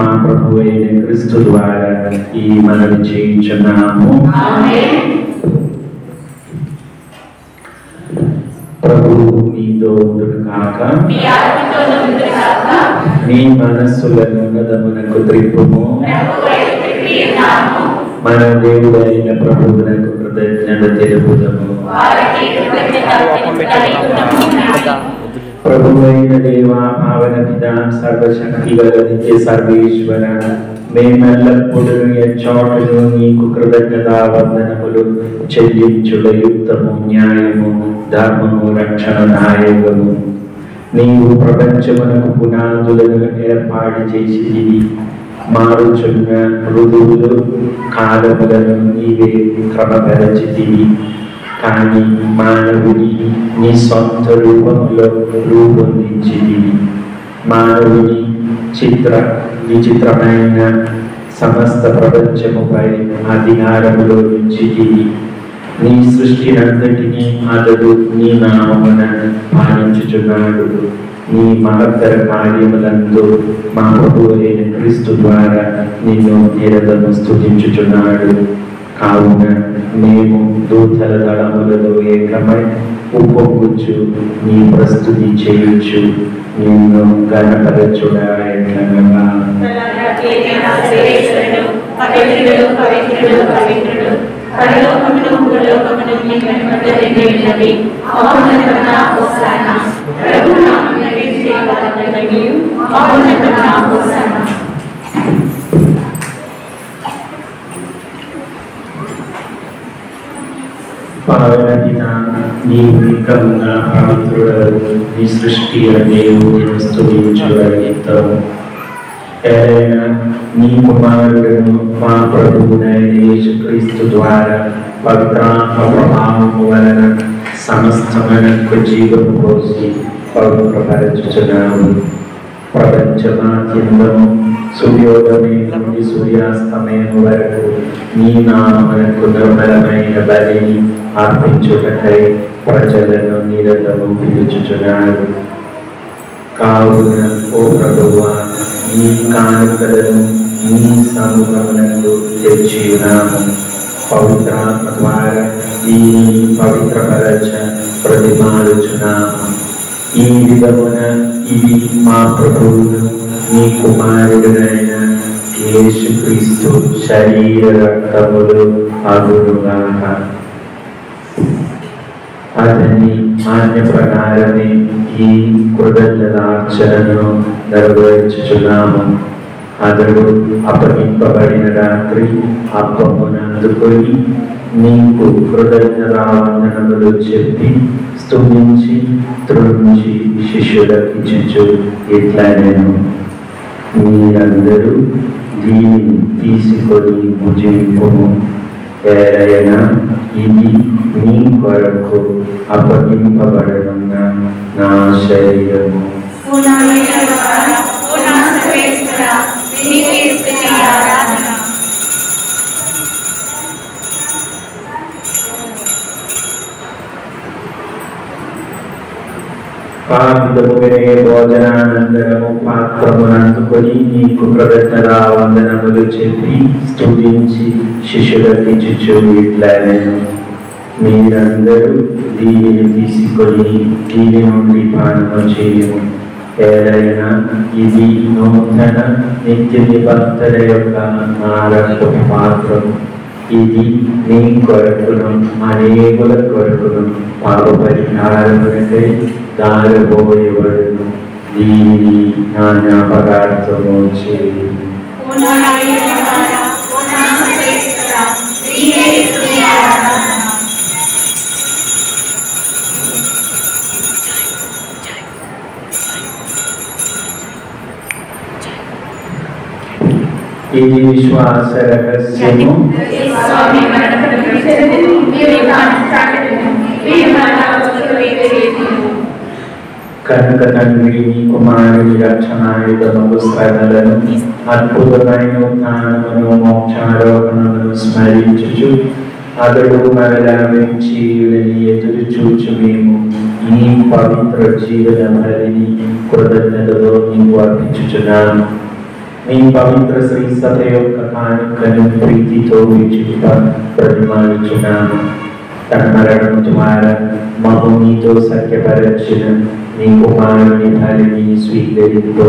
Speaker 2: మా ప్రభు అయిన క్రీస్తు ద్వారా ఈ మనవి చేయించున్నాము. ప్రభు మీతో కాక మీ మనస్సులను ఉన్నతమునకు త్రిప్పుము. మన దేవుడైన ప్రభువునకు కృతజ్ఞత తెలుపుదము. ప్రభువైన దేవా, పావన పితా, సర్వశక్తి గల నిత్య సర్వేశ్వర, మేమెల్లప్పుడూ ఎచ్చోటను నీకు కృతజ్ఞతా వందనములు చెల్లించుట యుక్తము, న్యాయము, ధర్మము, రక్షణదాయకము. నీవు ప్రపంచమునకు పునాదులను ఏర్పాటు చేసిదివి. మారుచున్న ఋతువులు, కాలములను నీవే క్రమపరచితివి. కానీ మానవుని నీ సొంత రూపంలో రూపొందించితివి. మానవుని విచిత్రమైన సమస్త ప్రపంచముపై అధికారములో ఉంచితివి. నీ సృష్టినంతటినీ అతడు నీ నామమున పాలించుచున్నాడు. నీ మహత్తర కార్యములందు మా ప్రభువు అయిన క్రీస్తు ద్వారా నిన్ను నిరతము స్తుతించుచున్నాడు. కావున మేము దూతల దళములలో ఏకమై ఉప్పొంగుచు నీ ప్రస్తుతి చేయుచు నిన్ను గణపరచుడనగా నీ వికముగా పవిత్రుడవు, నీ సృష్టి దేవుని స్తుతించుటము. ఏదైనా నీ కుమారుడును మా ప్రభువునైన యేసుక్రీస్తు ద్వారా పవిత్రాత్మ ప్రభావము వలన సమస్తమునకు జీవము పోసి పవిత్రపరచుచున్నావు. ప్రపంచమాద్యంతము సూర్యోదయం నుండి సూర్యాస్తమయం వరకు నీ నామమునకు నిర్మలమైన బలిని అర్పించుటకై ప్రజలను నిరతము పిలుచుచున్నాడు. కావున ఓ ప్రభువా, ఈ కానుకలను నీ సముఖమునకు తెచ్చియున్నాము. పవిత్రాత్మ ద్వారా దీనిని పవిత్రపరచ ప్రతిమాలుచున్నాము. ఈ విధమున ఇది మా ప్రభువును నీ కుమారుడైన యేసుక్రీస్తు శరీర రక్తములు అగునుగాక. అతని ఆజ్ఞ ప్రకారమే ఈ కృతజ్ఞతార్చనను నెరవేర్చుచున్నాము. అతడు అప్పగింపబడిన రాత్రి అప్పమునందుకొని నీకు కృతజ్ఞతావందనములు చెప్పి స్తుతించి త్రుంచి శిష్యులకిచ్చుచు ఇట్లనెను, మీరందరూ దీనిని తీసుకొని భుజింపుము. ఏదైనా ఇది నీ కొరకు అప్పగింపబడనున్న నా శరీరము. పాపితమునే భోజనానంతరము పాత్రమునందుకొని నీకు కృతజ్ఞతా వందనములు చెప్పి స్తుతించి శిష్యులకిచ్చుచు ఇట్లనెను, మీరందరూ దీనిని తీసుకొని దీని నుండి పానము చేయము. ఏదైనా ఇది నూతన నిత్య నిబంధన యొక్క నా రక్తపు పాత్రము. ఇది నీ కొరకును అనేకుల కొరకును పాప పరిహారమునకై దారబోయబడును. దీనిని నా జ్ఞాపకార్థము చేయుము. ఈ విశ్వాస రహస్యము
Speaker 3: స్వామి
Speaker 2: కనుక తండ్రి నీ కుమారుని రక్షణాయుధము శ్రమలను అద్భుతమైన జ్ఞానమును మోక్షారోపణను స్మరించుచు అతడు మరలా వెంచీయులని ఎదురు చూచు మేము ఈ పవిత్ర జీవన బలిని కృతజ్ఞతతో నీకు అర్పించుచున్నాము. నీ పవిత్ర శ్రీ సభ యొక్క కానుకను ప్రీతితో విచుట ప్రతిమానించున్నాము. తన మరణం ద్వారా మమ్ము నీతో సఖ్యపరచిన నీ కుమారుని బలిని స్వీకరించుతో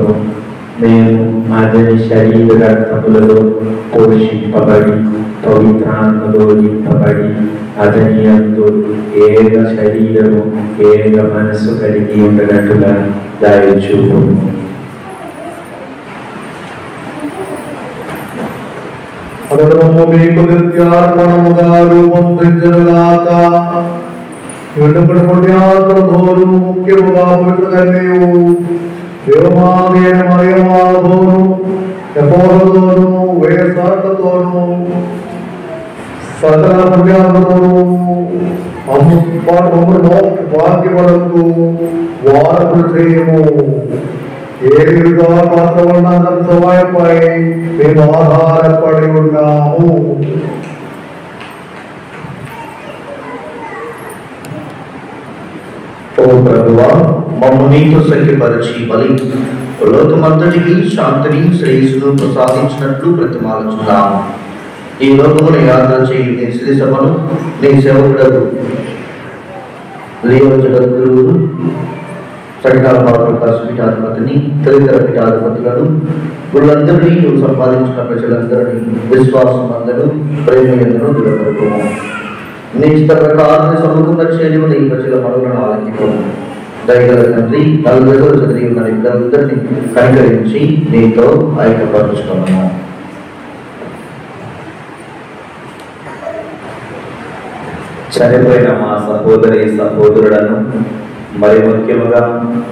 Speaker 2: మేము అతని శరీర రక్తములలో పోషింపబడి పవిత్రాత్మలో నింపబడి అతని అందు ఏక శరీరము ఏక మనస్సు కలిగి ఉండనట్టుగా దయచూపు.
Speaker 7: అదనము మీకు నిత్యార్పణముగా రూపొందించగాక. వెనుకటి పుణ్యాత్మతోను ముఖ్యముగా పవిత్రకన్యయు దేవమాదైన మరియమాతోను యపోలతోను వేసాట్లతోను సకల పుణ్యాత్మతోను భాగ్యపడకు వారములు చేయము. ఏ విధంగా పాత్రవన్న సమయపై మేము ఆధారపడి ఉన్నాము.
Speaker 1: ఓ ప్రభువా, మమ్ము నీతో సఖ్యపరిచి బలి లోకమంతటికి శాంతిని శ్రేయస్సును ప్రసాదించినట్లు ప్రతిమాలుచున్నాము. ఈ లోకమున యాత్ర చేయి నీ శ్రీ సభను నీ సేవకుడు లియో జగద్గురువు సరికాల ప్రకాశ పీఠాధిపతిని తదితర పీఠాధిపతులను వీళ్ళందరినీ నువ్వు సంపాదించిన ప్రజలందరినీ విశ్వాసం అందరూ ప్రేమయందరూ నిలబెట్టుకోము. నీ ఇష్ట ప్రకారం సముఖంగా చేయని నీ ప్రజల మనులను ఆలంకిపోము. దయగల తండ్రి నలుగురు చదివి ఉన్న ఇద్దరందరినీ కనికరించి నీతో ఐక్యపరుచుకున్నాము.
Speaker 8: చనిపోయిన మా సహోదరి సహోదరులను మరి ముఖ్యముగా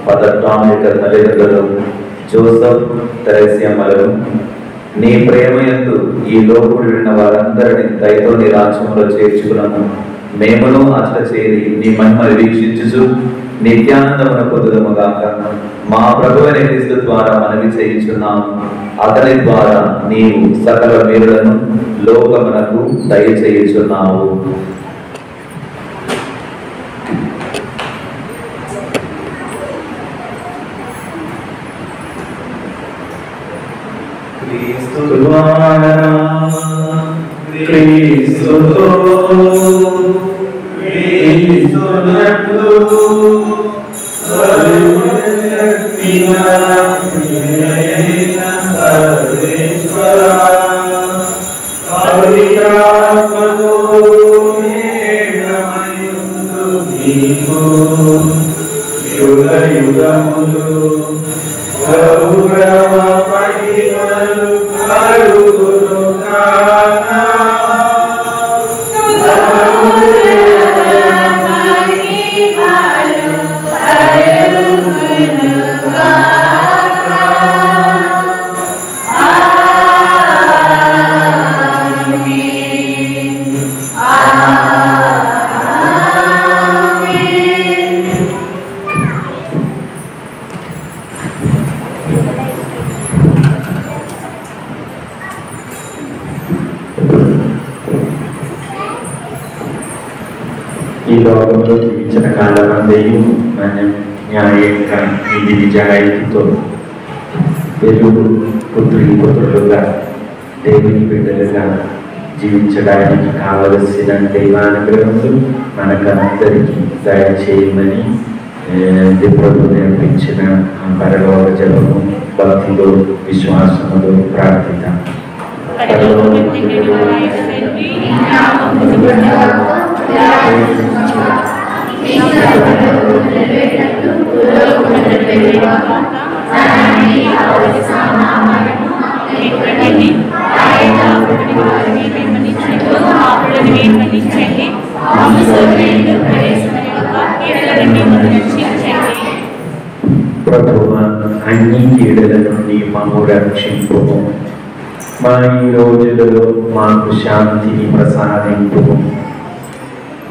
Speaker 8: మదర్ టామిక తల్లిదండ్రులు జోసఫ్ తెరేసియమ్మలను నీ ప్రేమయందు ఈ లోకుడు విన్న వారందరినీ దయతో నీ రాజ్యంలో చేర్చుకున్నాము. మేమును అట్ల చేరి నీ మహిమను వీక్షించుచు నిత్యానందమున పొందుదముగాక. మా ప్రభువైన క్రీస్తు ద్వారా మనవి చేయించున్నాము. అతని ద్వారా నీవు సకల మేలులను లోకమునకు దయచేయుచున్నావు.
Speaker 2: ఈ లోకంలో జీవించిన కాలమందయు మనం న్యాయంగా ఇది నిజాయితీతో వెలుగు పుత్రులుగా దేవుని బిడ్డలుగా జీవించడానికి కావలసిన దైవానుగ్రహములు మనకందరికీ దయచేయమని ప్రభు నేర్పించిన పరలోక జపము భక్తిలో విశ్వాసములో ప్రార్థిద్దాం. ప్రభువ అన్ని కీడుల నుండి మాకు రక్షింపుము. మా ఈ రోజులలో మాకు శాంతిని ప్రసాదింపుము.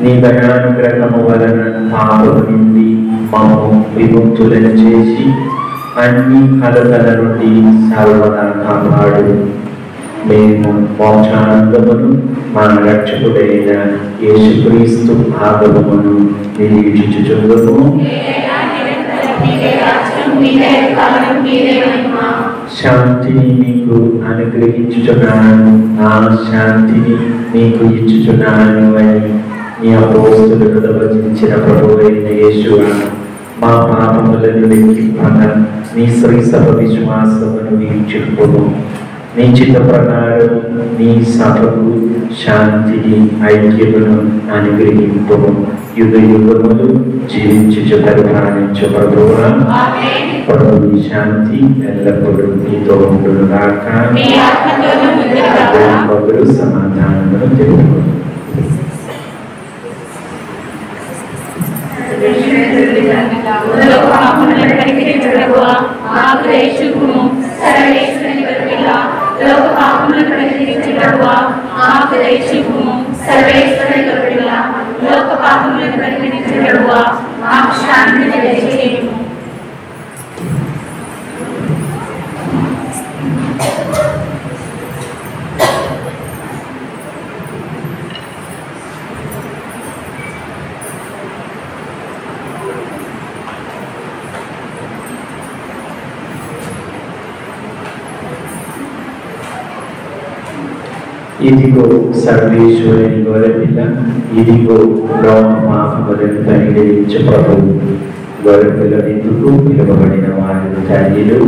Speaker 2: నీ దయానుగ్రహము వలన పాపము నుండి మాకు విముక్తులను చేసి అన్ని కలతల నుండి సర్వదా కాపాడు. మేము మోక్షానందమును మా రక్షకుడైన యేసుక్రీస్తు ఆగమమును నిరీక్షించుచుందుము. శాంతిని మీకు అనుగ్రహించుచున్నాను, నా శాంతిని మీకు ఇచ్చుచున్నాను అని నీ అపోస్తలుడు ప్రవచించిన ప్రభువైన యేసువా, మా పాపములను లెక్కింపక నీ శ్రీసభ విశ్వాసమును వీక్షింపుము. నీ చిత్త ప్రకారం నీ సభకు శాంతిని ఐక్యతను అనుగ్రహింపుము. యుగ యుగములు జీవించుచు పరిపాలించు ప్రభువా, ప్రభు శాంతి ఎల్లప్పుడూ నీతో ఉండును గాక. పగులు సమాధానమును తెలుపు. ఇదిగో సర్వేశ్వరుని గొర్రెపిల్ల, ఇదిగో లోక పాపములను పరిహరించు ప్రభువు. గొర్రెపిల్ల ఎందుకు పిలువబడిన వారి తల్లిలు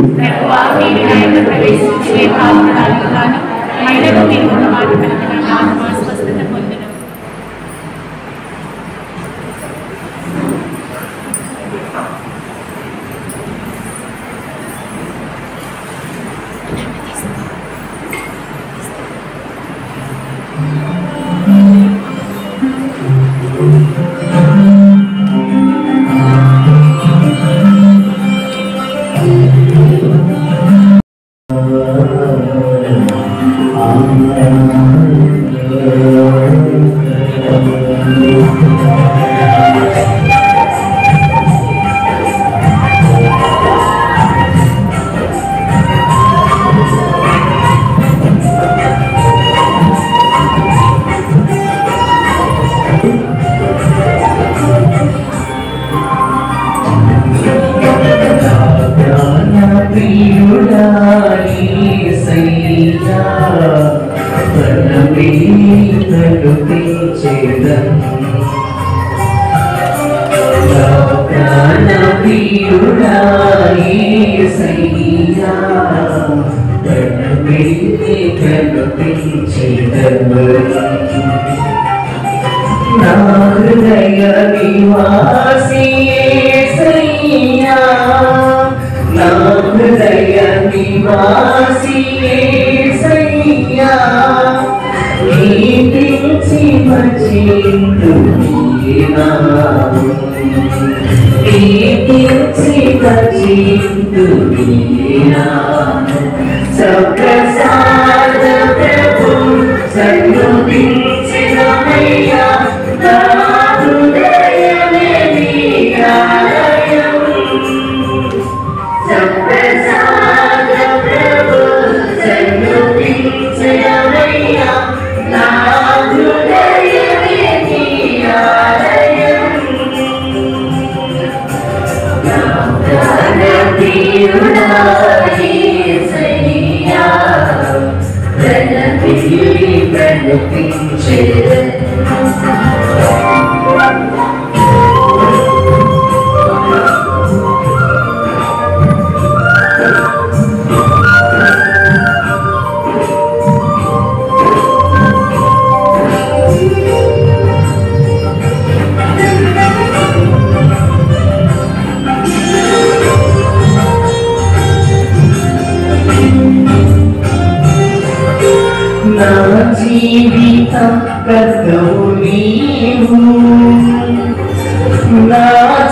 Speaker 4: నా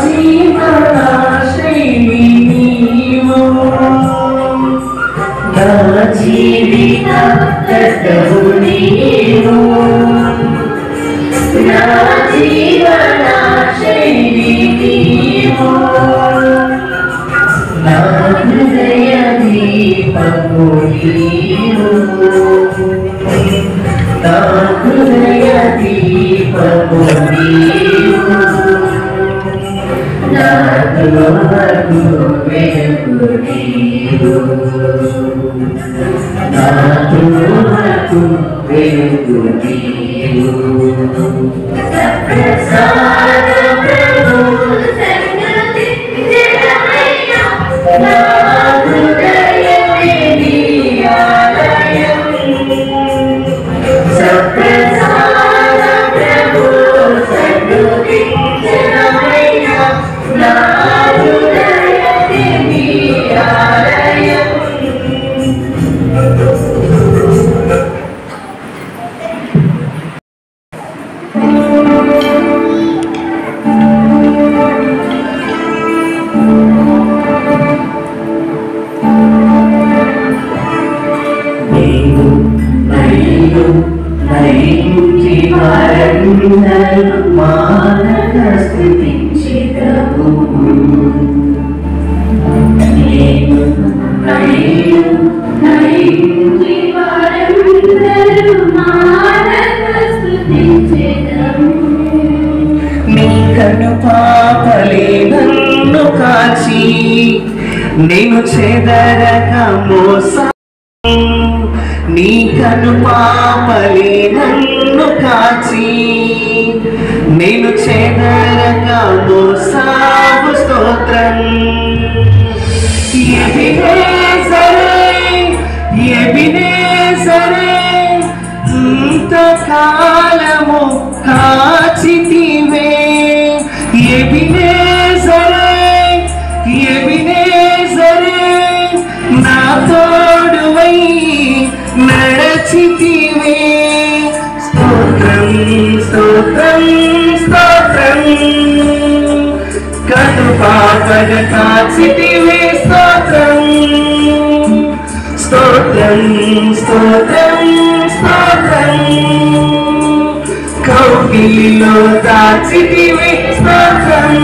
Speaker 4: జీవన శైలి జీవిత కర్తవు నీవు నా జీవన శైలి నీవు నా హృదయ దీపము నీవు నా హృదయ దీపము నీవు నా త్రోవకు వెలుగు నీవు నా త్రోవకు వెలుగు నీవు సప్రసాద ప్రభు సంగతి జయమయ్య నా హృదయమే నీ ఆలయం సప్రసాద ప్రభు సంగతి జయమయ్య నా హృదయమే నీ ఆలయం నేను చెదరక మోసా నీ కను పాపలే నన్ను కాచి నేను చెదరక మోసావు స్తోత్రం ఎబినేజరే ఇంతకాలము కాచితివే ఎబినేజరే నా తోడువై నడచితివే స్తోత్రం స్తోత్రం స్తోత్రం కను పాపన కాచితివే స్తోత్రం స్తోత్రం స్తోత్రం స్తోత్రం కౌగిలిలో దాచితివే స్తోత్రం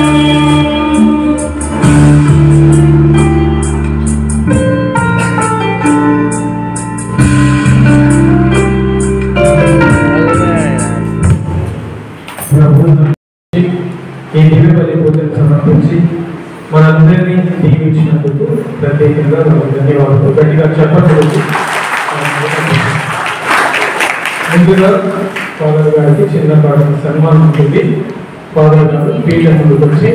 Speaker 6: ఈ దివ్య బలి పూజను సమర్పించి మనందరినీ దీవించినందుకు ప్రత్యేకంగా ధన్యవాదాలు. గట్టిగా చెప్పండి. ముందుగా ఫాదర్ గారికి చిన్నపాటి సన్మానం ఉంటుంది. ఫాదర్ గారు పీఠం ముందుకు వచ్చి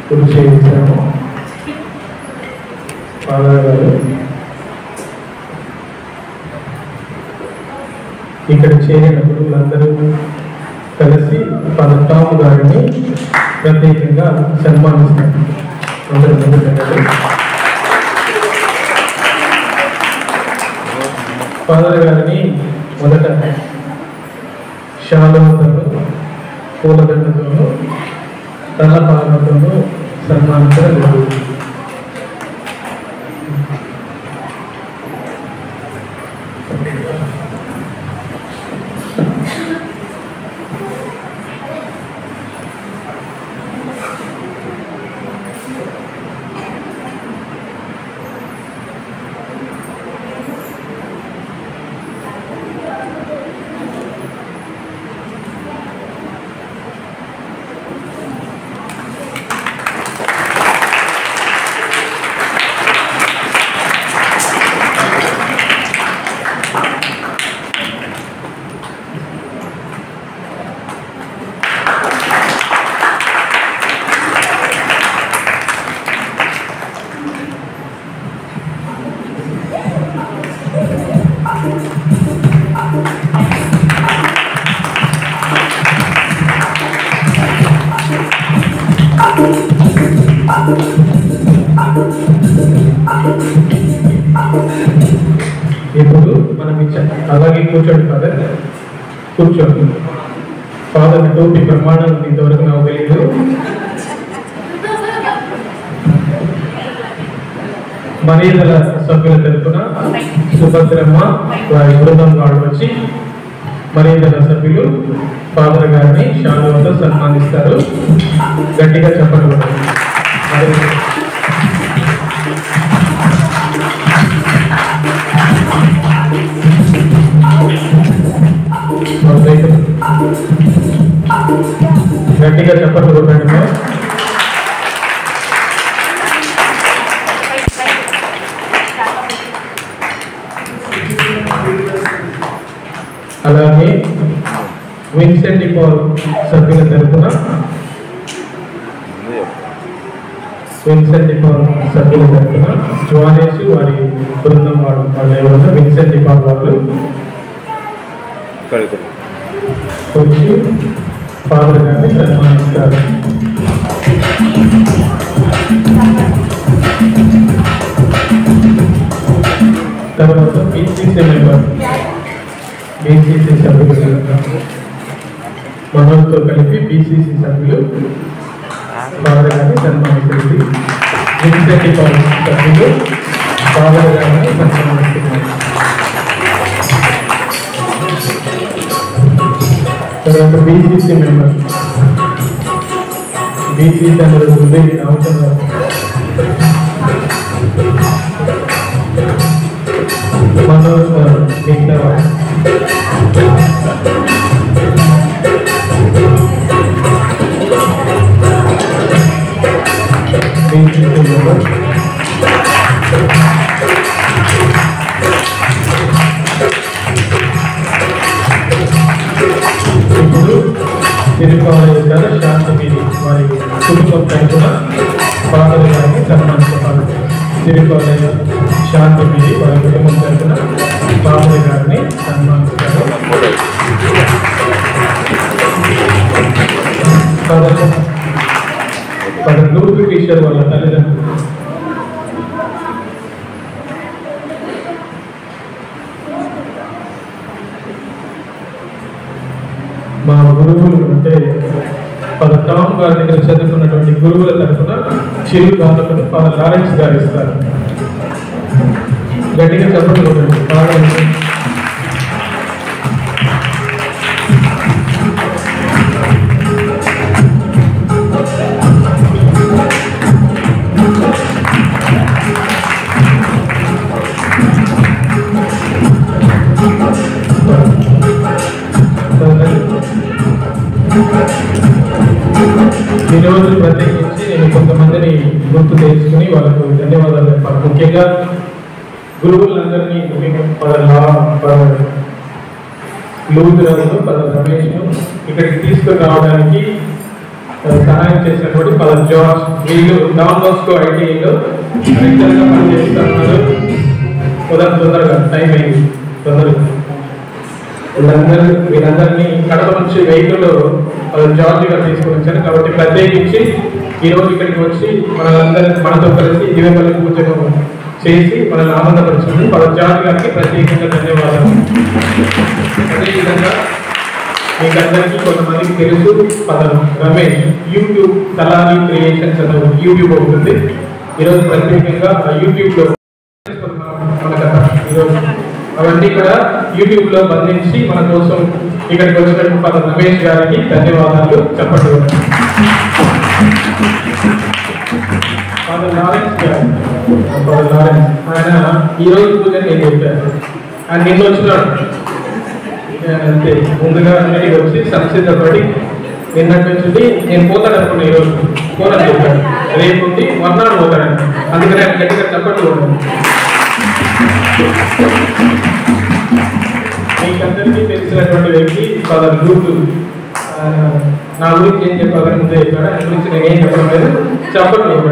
Speaker 6: కూర్చోసాము. ఫాదర్ గారు ఇక్కడ చేరినప్పుడు అందరూ కలిసి ఫాదర్ టామ్ గారిని ప్రత్యేకంగా సన్మానిస్తారు. అందరూ ముందుకు ఫాదర్ గారిని మొదట శాలువతోనూ పూలదండతోనూ తలపాలతోనూ సన్మానించడం జరుగుతుంది. ఇప్పుడు మనం అలాగే కూర్చోండి ఫాదర్, కూర్చోండి. ఫాదర్ టోపీ ప్రమాణం ఇంతవరకు నాకు తెలియదు. మరీదల సభ్యుల తరఫున సుభద్రమ్మ వారి బృందం వాడు వచ్చి మరీదల సభ్యులు ఫాదర్ గారిని శాలువాతో సన్మానిస్తారు. గట్టిగా చెప్పండి. గట్టిగా చెప్పండి కొట్టండి. అలాగే విన్సెంట్ పాల్ సభ్యుల తరఫున జోనేసి వారి బృందం వాళ్ళు ఎవరైనా విన్సెంట్ పాల్ వాళ్ళు వచ్చి ఫాదర్ గారిని సన్మానిస్తారు. తర్వాత బీసీసీ సభ్యులు మనోజ్తో కలిపి బీసీసీ సభ్యులు ఫాదర్ గారిని సన్మానిస్తుంది. విన్సెంట్ పాల్ సభ్యులు ఫాదర్ గారిని సన్మానిస్తున్నారు. తర్వాత బీసీసీ మెంబర్ బీసీసీ అందరూ ముందే అవుతున్నారు. మనోజ్ మిగతా బీసీసీ మెంబర్ తిరుపాలయ శాంతిగిరి వారి కుటుంబం తరఫున ఫాదర్ గారిని సన్మానిస్తారు. తిరుపాలయ శాంతిగిరి వారి కుటుంబం తరఫున ఫాదర్ గారిని సన్మానిస్తారు. ఫాదర్ లూర్దు టీచర్ వాళ్ళ తల్లిదండ్రులు మా గురువులు అంటే ఫాదర్ టామ్ గారి దగ్గర చదువుకున్నటువంటి గురువుల తరఫున చిరు గానులను ఫాదర్ లారెన్స్ గారు ఇస్తారు. గట్టిగా చెప్పండి. ఈరోజు ప్రత్యేకించి నేను కొంతమందిని గుర్తు తెలుసుకుని వాళ్ళకు ధన్యవాదాలు చెప్పాలి. ముఖ్యంగా గురువులందరినీ లూథరన్ను ఫాదర్ రమేష్ను ఇక్కడికి తీసుకుని రావడానికి సహాయం చేసినటువంటి ఫాదర్ జార్జ్, వీళ్ళు డాన్ బాస్కో ఐటీఐలో రెగ్యులర్గా పనిచేస్తున్నారు. తొందరగా టైం అయింది. తొందరగా వీళ్ళందరినీ కడప నుంచి వెహికల్లో జార్జ్ గారు తీసుకుని వచ్చారు. కాబట్టి ప్రత్యేకించి ఈరోజు ఇక్కడికి వచ్చి మనతో కలిసి దివ్యపల్లి పూజను చేసి మనల్ని ఆనందపరిచింది ఫాదర్ జార్జ్ గారికి ప్రత్యేకంగా ధన్యవాదాలు. అదేవిధంగా మీకు అందరికీ కొంతమందికి తెలుసు ఫాదర్ రమేష్ యూట్యూబ్ తలాని క్రియేషన్స్ అనే యూట్యూబ్ ఉంటుంది. ఈరోజు ప్రత్యేకంగా యూట్యూబ్లో మన కథ ఈరోజు అవన్నీ కూడా యూట్యూబ్ లో బంధించి మన కోసం ఇక్కడికి వచ్చినట్టు ఫాదర్ రమేష్ గారికి ధన్యవాదాలు చెప్పండి. ఫాదర్ లారెన్స్ గారు ఆయన ఈరోజు పూజ నేను చెప్పాను. ఆయన నిన్న వచ్చినాడు అంతే. ముందుగా అన్నిటికి వచ్చి సంసిద్ధపడి నిన్నటి నుంచి నేను పోతాను అనుకున్నా. ఈరోజు పోనని చెప్పాను. రేపు ఉంది మర్నాడు పోతాడండి. అందుకని ఆయన గట్టిగా చెప్పండి. మీకందరికీ తెలిసినటువంటి వ్యక్తి ఫాదర్ లూతు. నా గురించి ఏం చెప్పాలని ముందే చెప్పాడు. ఆయన గురించి నేను ఏం చెప్పడం లేదు, చెప్పట్లేదు.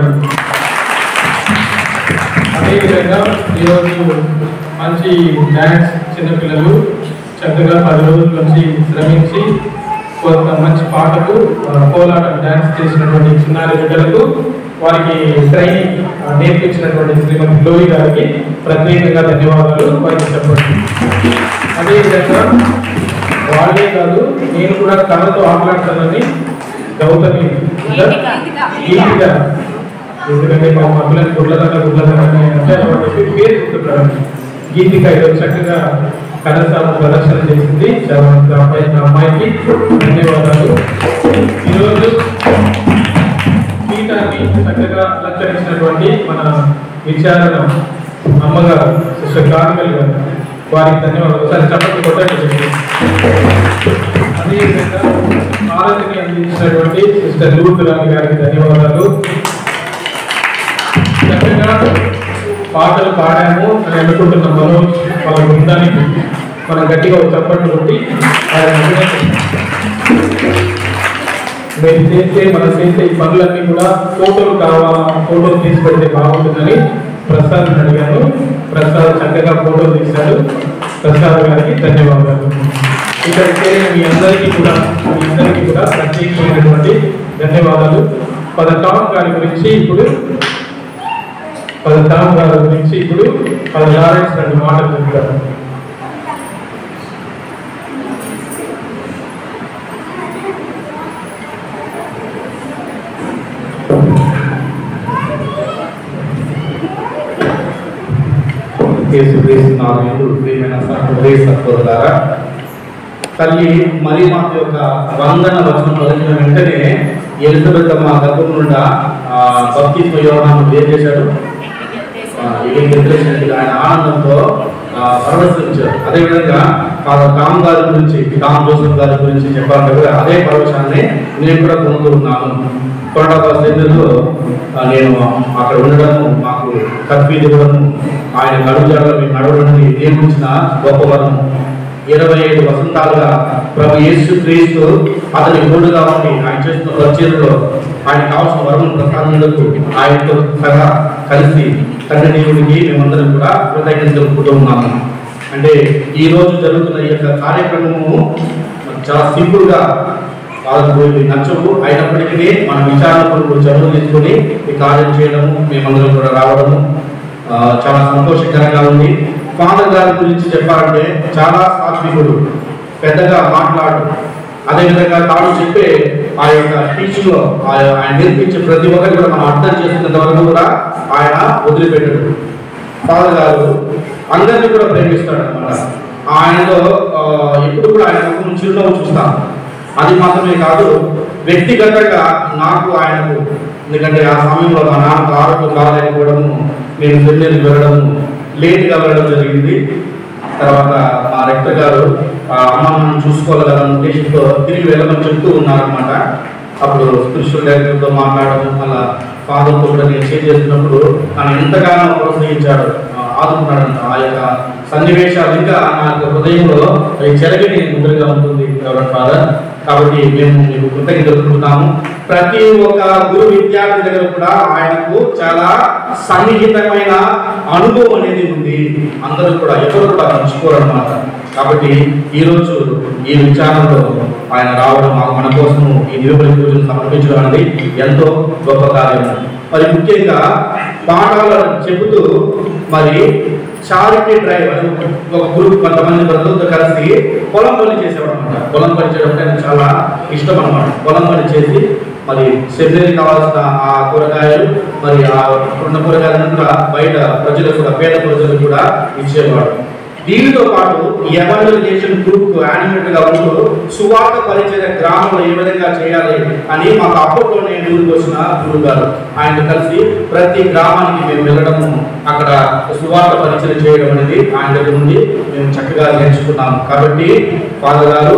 Speaker 6: అదేవిధంగా ఈరోజు మంచి డ్యాన్స్ చిన్నపిల్లలు చక్కగా 10 రోజుల నుంచి శ్రమించి కొంత మంచి పాటకు కోలాటం డ్యాన్స్ చేసినటువంటి చిన్నారి బిడ్డలకు వారికి ట్రైనింగ్ నేర్పించినటువంటి శ్రీమతి గ్లోరీ గారికి ప్రత్యేకంగా ధన్యవాదాలు వారికి చెప్పండి. అదేవిధంగా వాళ్ళే కాదు, నేను కూడా కళతో ఆటలాడతానని గౌతమి గీతిగా ఎందుకంటే మా మధ్యలో గుడ్లదన్న అంటే చెప్పి పేరు చెప్తున్నారు. గీతిక ఈరోజు చక్కగా కళాశాల ప్రదర్శన చేసింది. చాలా అమ్మాయికి ధన్యవాదాలు. ఈరోజు పీఠాన్ని చక్కగా అలంకరించినటువంటి మన విచారణ అమ్మగారు సిస్టర్ కార్మిల్ గారు, వారికి ధన్యవాదాలు. ఒకసారి చప్పట్లు కొట్టండి. అదేవిధంగా ఆరాధనని అందించినటువంటి సిస్టర్ లూర్దు రాణి గారికి ధన్యవాదాలు. చక్కగా పాటలు పాడాము అని అనుకుంటున్న మనోజ్ వాళ్ళ బృందానికి మనం గట్టిగా ఒక చప్పట్లు కొట్టి మీరు చేసే ఈ పనులన్నీ కూడా ఫోటోలు కావాలా, ఫోటోలు తీసి పెడితే బాగుంటుందని ప్రసాద్ అడిగాను. ప్రసాద్ చక్కగా ఫోటోలు తీశాడు. ప్రసాద్ గారికి ధన్యవాదాలు. ఇక్కడ చేరిన మీ అందరికీ కూడా ప్రత్యేకమైనటువంటి ధన్యవాదాలు. టామ్ గారి గురించి ఇప్పుడు లారెన్స్ 2 మాటలు చెప్తారు.
Speaker 1: తల్లి మరియమాత యొక్క వందన వచనం పలికిన వెంటనే ఎలిజబెత్ అమ్మ గర్భం నుండి బప్తిస్మ యోహాను ఏం చేశాడు? ఆయన ఆనందంతో పరవశించారు. అదేవిధంగా టామ్ గారి గురించి, టామ్ జోసెఫ్ గారి గురించి చెప్పాలంటే కూడా అదే పరవశాన్ని నేను కూడా పొందుతున్నాను. కొరడా సెంటర్లో నేను అక్కడ ఉండడము, మాకు తర్ఫీదు ఇవ్వడము, ఆయన నడుజాడలో మేము నడవడానికి నియమించిన గొప్ప వరము. 25 వసంతాలుగా ప్రభు యేసు క్రీస్తు అతని తోడుగా ఉండి ఆయన చేస్తున్న పరిచర్యలో ఆయన కావాల్సిన వరం ప్రసాదములకు ఆయనతో సహా కలిసి తండ్రి దేవుడికి మేమందరం కూడా కృతజ్ఞతలు తెలుపుతూ ఉన్నాము. అంటే ఈ రోజు జరుగుతున్న ఈ యొక్క కార్యక్రమము చాలా సింపుల్ గా వాళ్ళకు నచ్చవు, అయినప్పటికీ మన విచారణకు చదువు తీసుకొని ఈ కార్యం చేయడము, మేమందరం కూడా రావడము చాలా సంతోషకరంగా ఉంది. ఫాదర్ గారి గురించి చెప్పాలంటే చాలా సాత్వికుడు, పెద్దగా మాట్లాడు. అదేవిధంగా తాను చెప్పే ఆ యొక్క టీచింగ్ లో ఆయన నేర్పించే ప్రతి ఒక్కరు కూడా మనం అర్థం చేసుకున్నంత వరకు కూడా ఆయన వదిలిపెట్టాడు. ఫాదర్ గారు అందరినీ కూడా ప్రేమిస్తాడు అనమాట. ఆయనలో ఎప్పుడు కూడా ఆయన ముఖం చిరునవ్వు చూస్తాను. అది మాత్రమే కాదు, వ్యక్తిగతంగా నాకు ఆయనకు, ఎందుకంటే ఆ సమయంలో మా నాన్నకు ఆరోగ్యం బాగాలేకపోవడము, నేను సెమినరీకి వెళ్ళడము, లేట్గా వెళ్ళడం జరిగింది. తర్వాత మా రెక్టర్ గారు అమ్మ మనం చూసుకోవాలి కదా ఉద్దేశంతో తిరిగి వెళ్ళమని చెప్తూ ఉన్నారనమాట. అప్పుడు స్పిరిచువల్ డైరెక్టర్తో మాట్లాడడం, అలా ఫాదర్తో కూడా నేను షేర్ చేస్తున్నప్పుడు నన్ను ఎంతగానో ప్రోత్సహించాడు, ఆదుకున్నాడంట. ఆ యొక్క సన్నివేశాలు ఇంకా నా యొక్క హృదయంలో చెరగని ముద్రగా ఉంటుంది ఫాదర్. కాబట్టి మేము మీకు కృతజ్ఞతలు తెలుపుతున్నాము. ప్రతి ఒక్క గురు విద్యార్థి దగ్గర కూడా ఆయనకు చాలా సన్నిహితమైన అనుభవం అనేది ఉంది. అందరూ కూడా ఎవరు కూడా మర్చిపోరన్నమాట. కాబట్టి ఈరోజు ఈ విచారణలో ఆయన రావడం, మన కోసం ఈ దివ్యబలి పూజను సమర్పించడం అనేది ఎంతో గొప్ప కార్యం. మరి ముఖ్యంగా పాఠాలు చెబుతూ మరి చారిటీ డ్రైవ్ అని ఒక గ్రూప్ కొంతమంది బంధువులతో కలిసి పొలం పని చేసేవాడు అనమాట. పొలం పని చేయడం అంటే చాలా ఇష్టం అనమాట. పొలం పని చేసి మరి సెమినరీ కావాల్సిన ఆ కూరగాయలు, మరి ఆ ఉన్న కూరగాయలను కూడా బయట ప్రజలకు కూడా, పేద ప్రజలకు కూడా ఇచ్చేవాడు. దీనితో పాటు ఎవాంజలైజేషన్ గ్రూప్ యానిమేట్ గా ఉంటూ సువార్త పరిచయ గ్రామంలో ఏ విధంగా చేయాలి అని మాకు అప్పట్లోనే ముందుకు వచ్చిన గురువు గారు, ఆయన కలిసి ప్రతి గ్రామానికి మేము వెళ్ళడము, అక్కడ సువార్త పరిచయం చేయడం అనేది ఆయన దగ్గర నుండి మేము చక్కగా నేర్చుకున్నాము. కాబట్టి ఫాదర్ గారు,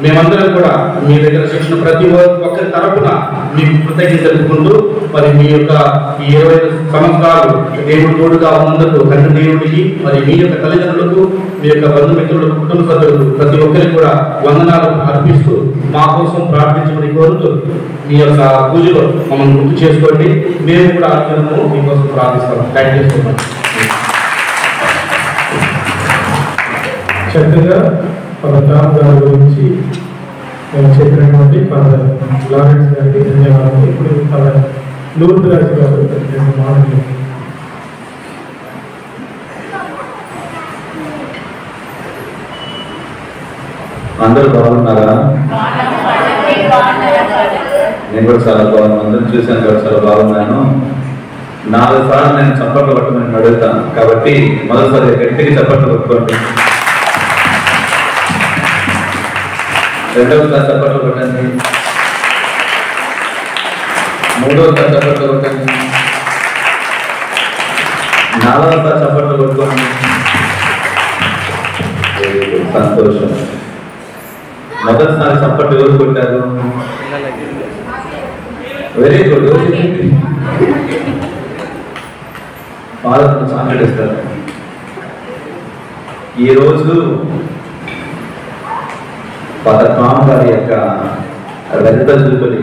Speaker 1: మేమందరం కూడా మీ దగ్గర శిక్షణ ప్రతి ఒక్కరి తరపున మీకు కృతజ్ఞత తెలుపుకుంటూ, మరి మీ యొక్క ఈ 25 సంవత్సరాలు దేవుడు తోడుగా ఉన్నందుకు తండ్రి దేవుడికి, మరి మీ యొక్క తల్లిదండ్రులకు, మీ యొక్క బంధుమిత్రులకు, కుటుంబ సభ్యులకు ప్రతి ఒక్కరికి కూడా వందనాలు అర్పిస్తూ మా కోసం ప్రార్థించమని కోరుతూ మీ యొక్క పూజలో మమ్మల్ని గుర్తు చేసుకోండి. మేము కూడా అనుగ్రహము మీకోసం ప్రార్థిస్తాము. Thank you so much.
Speaker 6: చక్కగా టామ్ గారి గురించి చెప్పినటువంటి ఫాదర్ లారెన్స్ గారికి ధన్యవాదాలు. ఇప్పుడు ఫాదర్ లూర్దు రాజు గారు మాట్లాడుతున్నారు.
Speaker 8: అందరూ బాగున్నారా? నేను కూడా చాలా బాగున్నాను. అందరూ చూశాను కూడా చాలా బాగున్నాను. 4 సార్లు నేను చప్పట్లు కొట్టమని అడుగుతాను. కాబట్టి మొదటిసారి గట్టిగా చప్పట్లు కొట్టుకోండి. రెండవసారి చప్పట్లు కొట్టండి. మూడవసారి చప్పట్లు కొట్టండి. 4వసారి చప్పట్లు కొట్టుకోండి. సంతోషం. మొదటిసారి చప్పట్లు ఎవరు కొట్టారు? Very good. ఫాదర్ చాక్లెట్ ఇస్తారు. ఈరోజు ఫాదర్ టామ్ గారి యొక్క రజత జూబిలీ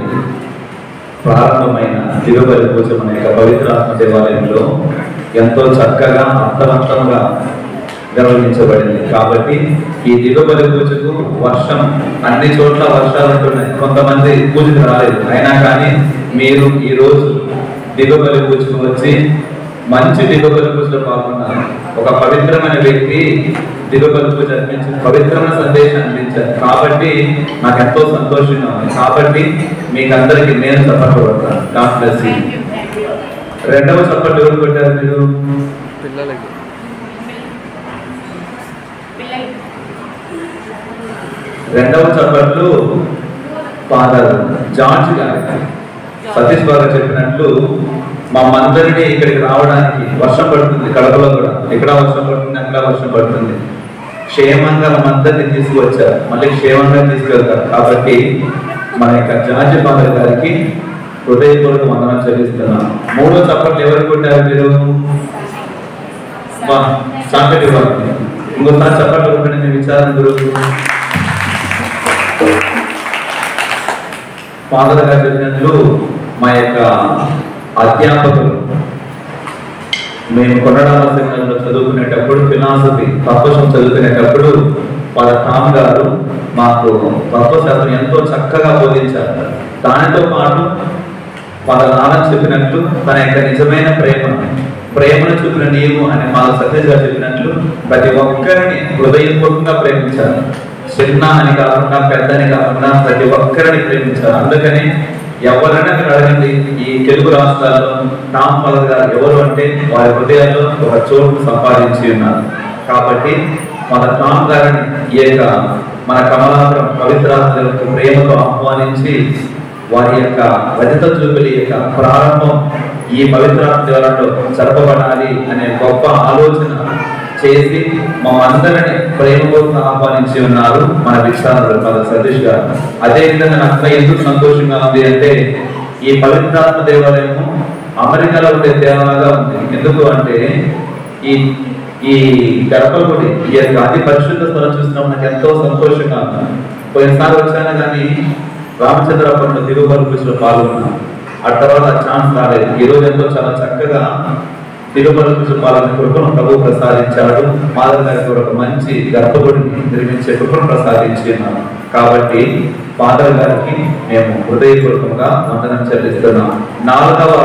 Speaker 8: ప్రారంభమైన తిరుపతి పూజ మన యొక్క పవిత్రాత్మ దేవాలయంలో ఎంతో చక్కగా అర్థవంతంగా నిర్వహించబడింది. కాబట్టి ఈ దిగుబడి పూజకు వర్షం అన్ని చోట్ల వర్షాలు ఉంటున్నాయి. కొంతమంది పూజకు రాలేదు, అయినా కానీ మీరు ఈ రోజు దిగుబడి పూజకు వచ్చి మంచి దిగుబడి పూజలో పాల్గొన్నారు. ఒక పవిత్రమైన వ్యక్తి దిగుబడి పూజ అర్పించి పవిత్రమైన సందేశం అందించారు. కాబట్టి నాకు ఎంతో సంతోషంగా ఉంది. కాబట్టి మీకు అందరికీ నేను చప్పట్లు కొడతాను. God bless you. రెండవ చప్పట్లు ఎవరు కొట్టారు? మీరు రెండవ చప్పట్లు ఫాదర్ జార్జ్ గారు. సతీష్ బాగా చెప్పినట్లు మమ్మందరినీ ఇక్కడికి రావడానికి వర్షం పడుతుంది. కడపలో కూడా ఇక్కడ వర్షం పడుతుంది, అక్కడ వర్షం పడుతుంది. క్షేమంగా మమ్మందరినీ తీసుకువచ్చారు, మళ్ళీ క్షేమంగా తీసుకెళ్తారు. కాబట్టి మన యొక్క జార్జ్ ఫాదర్ గారికి హృదయపూర్వక వందనం చెల్లిస్తున్నాం. మూడో చప్పట్లు ఎవరు కొట్టారు? మీరు చాక్లెట్ ఇవ్వాలి. ఇంకోసారి చప్పట్లు కొట్టండి. మీ విచారణ గురువు ఫాదర్ గారు చెప్పినట్లు మా యొక్క అధ్యాపకులు మేము కొనడాల సెమినార్లో చదువుకునేటప్పుడు ఫిలాసఫీ తత్వశాస్త్రం చదువుకునేటప్పుడు ఫాదర్ టామ్ గారు మాకు తత్వశాస్త్రం ఎంతో చక్కగా బోధించారు. దానితో పాటు ఫాదర్ ఆనంద్ చెప్పినట్లు తన యొక్క నిజమైన ప్రేమను చూపిన నీవు అని ఫాదర్ సతీష్ గారు చెప్పినట్లు ప్రతి ఒక్కరిని హృదయపూర్వకంగా ప్రేమించారు. చిన్న అని కాకుండా పెద్ద అని కాకుండా ప్రతి ఒక్కరిని ప్రేమించారు. అందుకని ఎవరైనా మీరు అడగండి, ఈ తెలుగు రాష్ట్రాల్లో టామ్ ఫాదర్ గారు ఎవరు అంటే వారి హృదయాల్లో ఒక చోటు సంపాదించి ఉన్నారు. కాబట్టి మన టామ్ గారిని ఈ యొక్క మన కమలాపురం పవిత్రాత్మకు ప్రేమతో ఆహ్వానించి వారి యొక్క రజత జూబిలీ యొక్క ప్రారంభం ఈ పవిత్రాత్మ దేవాలయంలో జరపబడాలి అనే గొప్ప ఆలోచన చేసి మమ్మందరిని ప్రేమతో ఆహ్వానించి ఉన్నారు మన విక్షాలు ఫాదర్ సతీష్ గారు. అదేవిధంగా నాకు ఎందుకు సంతోషంగా ఉంది అంటే ఈ పవిత్రాత్మ దేవాలయము అమెరికాలో ఉండే దేవాలయంగా ఉంది. ఎందుకు అంటే ఈ ఈ గర్భగుడి ఈ యొక్క అతి పరిశుద్ధ స్థలం చూసినప్పుడు నాకు ఎంతో సంతోషంగా ఉంది. పోయినసారి వచ్చాను కానీ రామచంద్రపురంలో తిరుపతి పూజలో పాల్గొన్నాను. ఆ తర్వాత ఛాన్స్ రాలేదు. ఈ రోజు ఎంతో చాలా చక్కగా తిరుపతి పూజ పాలన కృపను ప్రభు ప్రసాదించాడు. ఫాదర్ గారికి ఒక మంచి గర్భగుడిని నిర్మించే కృపను ప్రసాదించి ఉన్నాను. కాబట్టి ఫాదర్ గారికి మేము హృదయపూర్వకంగా వందనం చెల్లిస్తున్నాం. 4వ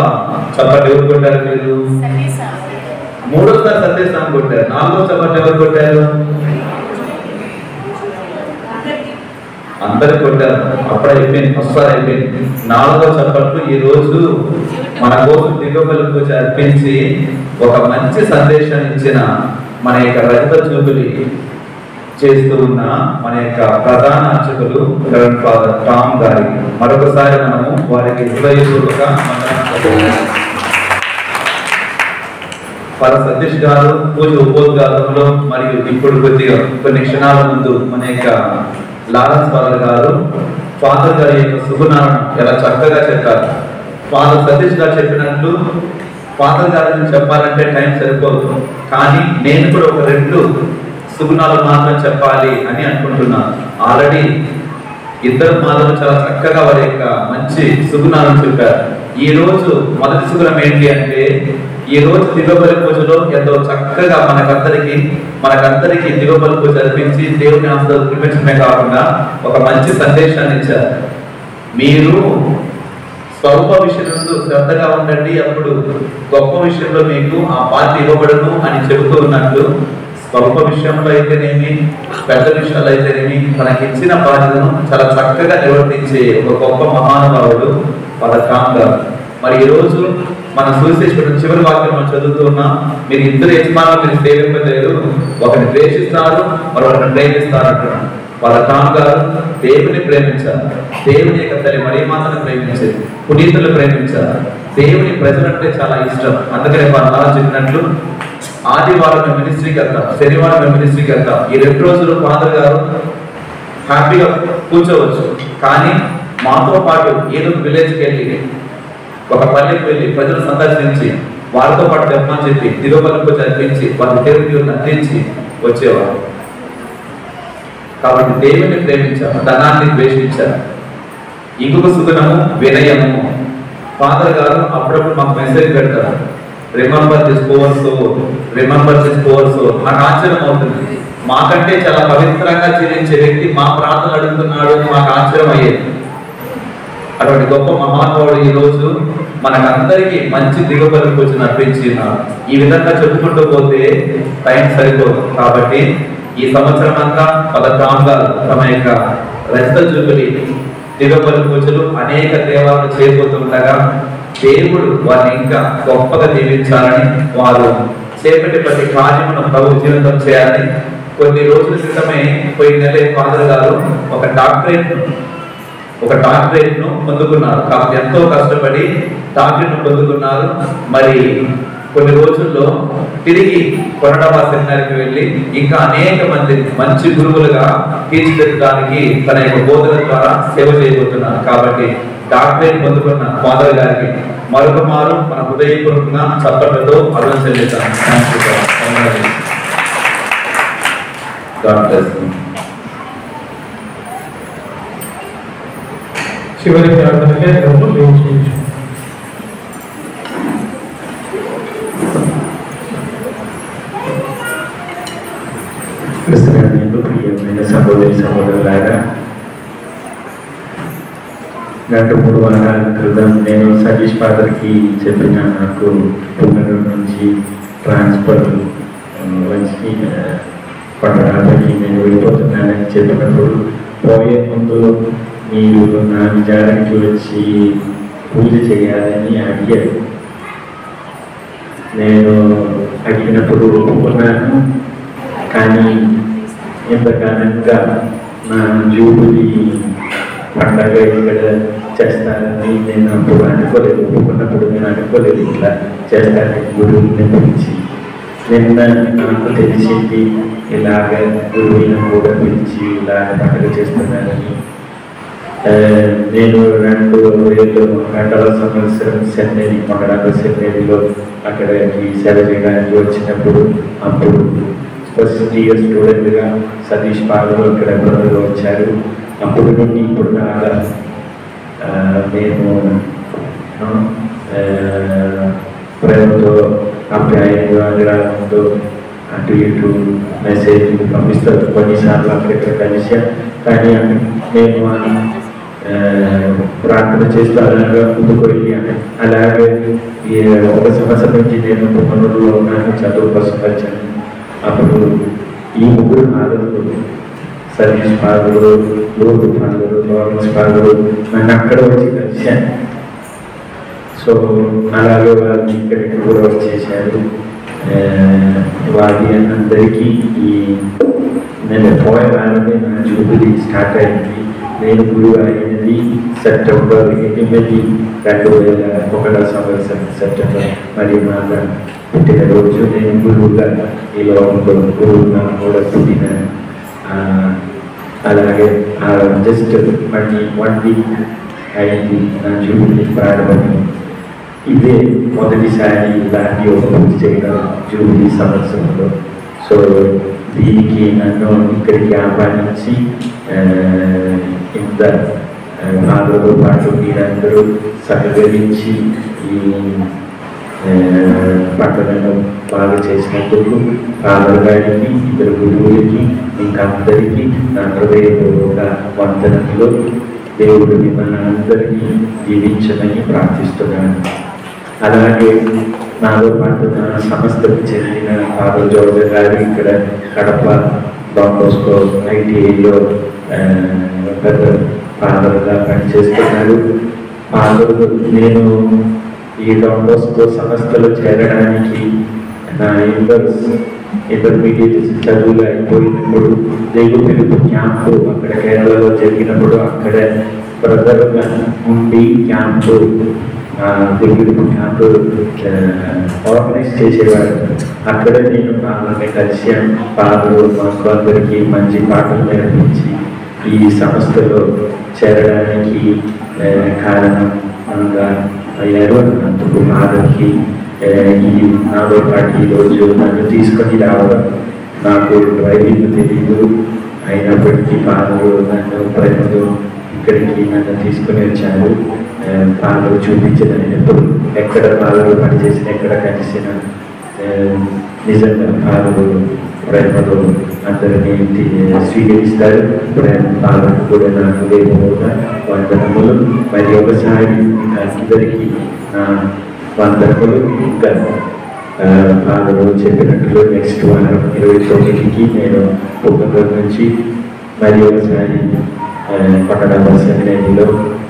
Speaker 8: చప్పట్లు ఎవరు కొట్టారు? మీరు మూడోసారి సందేశాన్ని కొట్టారు. 4వ చప్పట్లు ఎవరు కొట్టారు? అందరు కొట్టారు. అప్పుడు అయిపోయింది, ఒకసారి అయిపోయింది. 4వ చప్పట్లు ఈ రోజు మన కోసం దిగుబడి పూజ అర్పించి ఒక మంచి సందేశాన్ని ఇచ్చిన మన యొక్క రజత జూబిలీ చేస్తూ ఉన్న మన యొక్క ప్రధాన అర్చకులు రెవరెండ్ ఫాదర్ టామ్ గారికి మరొకసారి మనము వారికి హృదయపూర్వక ఫాదర్ సతీష్ గారు పూజ ఉపోద్ఘాతంలో మరియు ఇప్పుడు కొన్ని క్షణాల ముందు మన యొక్క లారెన్స్ ఫాదర్ గారు ఫాదర్ గారి యొక్క శుభనామం ఎలా చక్కగా చెప్పారు. ఫాదర్ సతీష్ గారు చెప్పినట్లు ఫాదర్ గారిని చెప్పాలంటే టైం సరిపోదు, కానీ నేను కూడా ఒక 2 శుభనాలు మాత్రం చెప్పాలి అని అనుకుంటున్నాను. ఆల్రెడీ ఇద్దరు ఫాదర్లు చాలా చక్కగా వారి యొక్క మంచి శుభనాలను చెప్పారు. ఈ రోజు మొదటి శుభనం ఏంటి అంటే ఈ రోజు దిగుబడి పూజలో ఎంతో చక్కగా మనకందరికి దిగుబడి పూజ అర్పించి దేవుని ఆశలు చూపించడమే కాకుండా ఒక మంచి సందేశాన్ని ఇచ్చారు. మీరు స్వల్ప విషయంలో శ్రద్ధగా ఉండండి, అప్పుడు గొప్ప విషయంలో మీకు ఆ పాత్ర ఇవ్వబడను అని చెబుతూ ఉన్నట్లు స్వల్ప విషయంలో అయితేనేమి పెద్ద విషయాలు అయితేనేమి తనకిచ్చిన బాధ్యతను చాలా చక్కగా నిర్వర్తించే ఒక గొప్ప మహానుభావుడు ఫాదర్ టామ్ గారు. మరి ఈరోజు మన సువిశేషం చివరి వాక్యం మనం చదువుతూ ఉన్నాం. మీరు ఇద్దరు యజమానులు మీరు సేవింపలేరు, ఒకరిని ద్వేషిస్తారు మరొకరిని ప్రేమిస్తారు అంటున్నాడు. వాళ్ళ తాను గారు దేవుని ప్రేమించారు, దేవుని యొక్క తల్లి మరియమాతను ప్రేమించారు, పునీతులు ప్రేమించారు. దేవుని ప్రజలంటే చాలా ఇష్టం. అందుకనే వాళ్ళు చెప్పినట్లు ఆదివారం మినిస్ట్రీకి వెళ్తాం, శనివారం మినిస్ట్రీకి వెళ్తాం. ఈ 2 రోజులు ఫాదర్ గారు హ్యాపీగా కూర్చోవచ్చు, కానీ మాతో పాటు ఏదో విలేజ్కి వెళ్ళి ఒక పల్లెకి వెళ్ళి ప్రజలు సందర్శించి వారితో పాటు చెప్పమని చెప్పి తిరుపతికి జరిపించి వారి దేవుడికి అందించి వచ్చేవారు. కాబట్టి దేవుని ప్రేమించారు, ధనాన్ని ద్వేషించారు. ఇంకొక సుగుణము వినయము. ఫాదర్ గారు అప్పుడప్పుడు మాకు మెసేజ్ పెడతారు, remember this poor soul, remember this poor soul. నాకు ఆశ్చర్యం అవుతుంది, మాకంటే చాలా పవిత్రంగా జీవించే వ్యక్తి మా ప్రార్థన అడుగుతున్నాడు అని మాకు ఆశ్చర్యం అయ్యేది. అటువంటి గొప్ప మహానుభావుడు ఈ రోజు మనకందరికీ మంచి దిగుబడి వచ్చి నడిపించినాడు. ఈ విధంగా చెప్పుకుంటూ పోతే టైం సరిపోదు. కాబట్టి ఈ సంవత్సరం అంతా పదకాంగాలు తమ యొక్క రజత జూబిలీ దిగుబడి పూజలు అనేక దేవాలను చేయబోతుండగా దేవుడు వారిని ఇంకా గొప్పగా దీవించాలని, వారు చేపట్టి ప్రతి కార్యమును ప్రభు జీవితం చేయాలని. కొన్ని రోజుల క్రితమే పోయిన నెల ఫాదర్ గారు ఒక డాక్టరేట్ ను పొందుకున్నారు. కాబట్టి ఎంతో కష్టపడి డాక్టరేట్ ను పొందుకున్నారు. మరి కొన్ని రోజుల్లో తిరిగి కొరడవా సెమినార్కి వెళ్ళి ఇంకా అనేక మంది మంచి గురువులుగా తీర్చిదిద్దడానికి తన యొక్క బోధన ద్వారా సేవ చేయబోతున్నారు. కాబట్టి డాక్టరేట్ పొందుకున్న ఫాదర్ గారికి మరొక మారు మన హృదయపూర్వకంగా చప్పట్లతో అభినందిస్తాం.
Speaker 6: చివరి ప్రార్థనకే లేవచ్చు.
Speaker 2: క్రిస్తునందు ప్రియమైన సహోదరి సహోదరులారా, గత 3 వారాల క్రితం నేను సతీష్ ఫాదర్కి చెప్పిన నాకు పునరు నుంచి ట్రాన్స్ఫర్ వచ్చి పట్టణాలకి నేను వెళ్ళిపోతున్నానని చెప్పినప్పుడు పోయే ముందు మీరు నా విచారానికి వచ్చి పూజ చేయాలని అడిగారు. నేను అడిగినప్పుడు ఒప్పుకున్నాను. కానీ ఇంతకాలంగా నా జూబిలీ పండగ ఇక్కడ చేస్తానని నేను అప్పుడు అనుకోలేదు. ఒప్పుకున్నప్పుడు నేను అనుకోలేదు ఇట్లా చేస్తానని గురువుని పిలిచి. నిన్న నాకు తెలిసింది ఇలాగ గురువులను కూడా పిలిచి ఇలాగ పండుగ చేస్తున్నానని. నేను 2000 సంవత్సరం సెమినరీ మొగడాల సెమినరీలో అక్కడికి సేవ చేయడానికి వచ్చినప్పుడు అప్పుడు ఫస్ట్ ఇయర్ స్టూడెంట్గా సతీష్ ఫాదర్ ఇక్కడ బ్రదర్ వచ్చారు. అప్పుడు నుండి ఇప్పుడు దాకా మేము ప్రేమతో అభ్యాయంగా అనురాగంతో అటు ఇటు మెసేజ్ పంపిస్తారు. కొన్నిసార్లు అక్కడిక్కడ కలిసి కానీ మేము ప్రార్థన చేస్తూ అలాగా ముందుకు వెళ్ళాను. అలాగే 1 సంవత్సరం నుంచి నేను పునరులో ఉన్నాను, చదువు కోసం వచ్చాను. అప్పుడు ఈ 3 ఫాదర్లు సతీష్ ఫాదరు, లోటు ఫాదరు, లారెన్స్ ఫాదరు నన్ను అక్కడ వచ్చి కలిశాను. సో అలాగే వాళ్ళు ఇక్కడికి కూడా వచ్చేసారు. వారి అందరికీ ఈ నేను పోయే వారమే నా జూబిలీ స్టార్ట్ అయింది. నేను గురువు అయినది సెప్టెంబర్ 8, 2001 సంవత్సరం సెప్టెంబర్. మరి మా పుట్టినరోజు నేను గురువుగా ఈ లోకంలో గురువుగా కూడా పుట్టిన. అలాగే జస్ట్ మళ్ళీ 1 వీక్ అయింది నా జూబిలీ ప్రారంభం. ఇదే మొదటిసారి ఇలాంటి ఒక పూజ చేయడం జూబిలీ సంవత్సరంలో. సో దీనికి నన్ను ఇక్కడికి ఆహ్వానించి ఇంత ఫాదర్తో పాటు మీరందరూ సహకరించి ఈ పండుగను బాగా చేసినందుకు ఫాదర్ గారికి, ఇద్దరు గురువులకి, ఇంకందరికీ నా హృదయపూర్వక వందనములు. దేవుడు మిమ్మల్ని అందరినీ దీవించమని ప్రార్థిస్తున్నాను. అలాగే నాతో పాటు నా సంస్థకు చెందిన ఫాదర్ జోర్జ్ గారు ఇక్కడ కడప డాన్ బోస్కో ITIలో పెద్ద ఫాదర్గా పనిచేస్తున్నారు. ఫాదర్ నేను ఈ డాన్ బోస్కో సంస్థలో చేరడానికి నా ఇంటర్మీడియట్ చదువులు అయిపోయినప్పుడు తెలుగు పిలుపు క్యాంపు అక్కడ కేరళలో జరిగినప్పుడు అక్కడ బ్రదర్గా ఉండి క్యాంపు తెలుగు క్యాంపు ఆర్గనైజ్ చేసేవాడు. అక్కడ నేను వాళ్ళని కలిసాను. వాళ్ళు మాకు అందరికీ మంచి పాటలు నేర్పించి ఈ సంస్థలో చేరడానికి కారణంగా అయ్యారు. అందుకు వాళ్ళకి ఈ నాతో పాటు ఈరోజు నన్ను తీసుకొని రావడం, నాకు డ్రైవింగ్ తెలియదు అయినప్పటికీ వాళ్ళు నన్ను ప్రేమతో ఇక్కడికి నన్ను తీసుకొని వచ్చారు. వాళ్ళు చూపించదని ఎప్పుడు ఎక్కడ వాళ్ళు పనిచేసిన ఎక్కడ కలిసిన నిజంగా వాళ్ళు ప్రేమతో అందరినీ స్వీకరిస్తారు. ప్రేమ వాళ్ళకు కూడా నాకు లేకపోగా వందనములు. మరి ఒకసారి అందరికీ వందనములు. ఇంకా వాళ్ళు చెప్పినట్లు నెక్స్ట్ వారం 29కి నేను ఒక్కొక్కరి నుంచి మరి ఒకసారి పట్టణ సెమినరీలో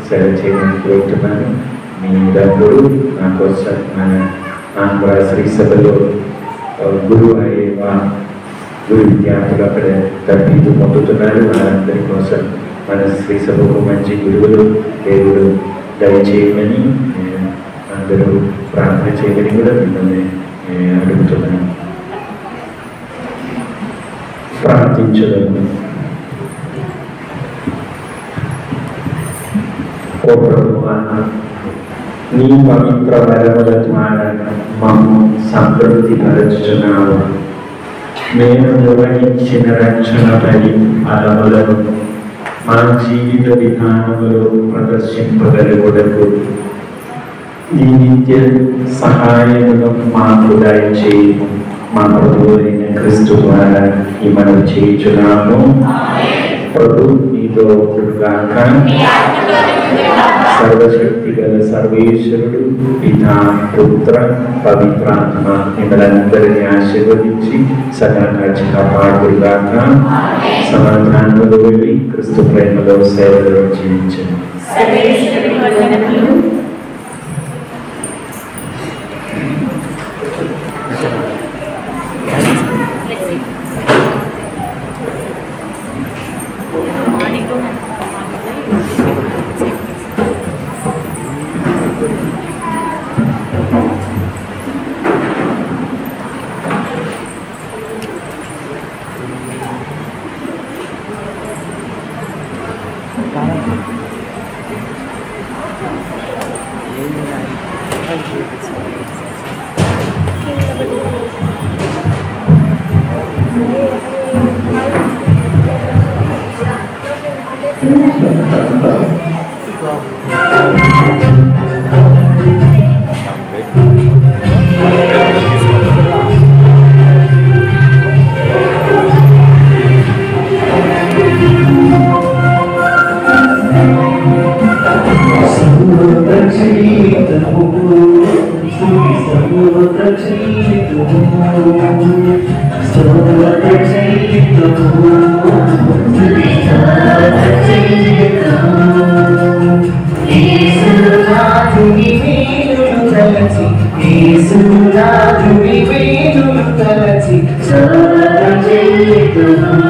Speaker 2: సేవ చేయడానికి వెళ్తున్నాను. మీరందరూ నా కోసం మన ఆంధ్ర శ్రీ సభలో గురువు అయ్యే గురు విద్యార్థులు అక్కడ తరబీదు పొందుతున్నారు. వారందరి కోసం మన శ్రీ సభకు మంచి గురువులు దేవుడు దయచేయమని అందరూ ప్రార్థన చేయమని కూడా మిమ్మల్ని అడుగుతున్నాను. ప్రార్థించగలను. ఓ ప్రభువా, నీ పవిత్ర వరముల ద్వారా మమ్ము సంతృప్తి పరచుచున్నావు. మేము నిర్వహించిన రక్షణపై ఫలములను మా జీవిత విధానములో ప్రదర్శింపగలుగుటకు ఈ నిత్య సహాయమును మాకు దయచేయము. మా ప్రభువు అయిన క్రీస్తు ద్వారా ఈ మనం చేయుచున్నాము. ప్రభు మీతో గాక. సర్వశక్తి గల సర్వేశ్వరుడు పితా పుత్ర పవిత్రాత్మ మిమ్మల్ని ఆశీర్వదించి సదా కాచి కాపాడుగాక. సమాధానంలో వెళ్ళి క్రీస్తు ప్రేమలో సేవలో జీవించండి.
Speaker 4: Thank you.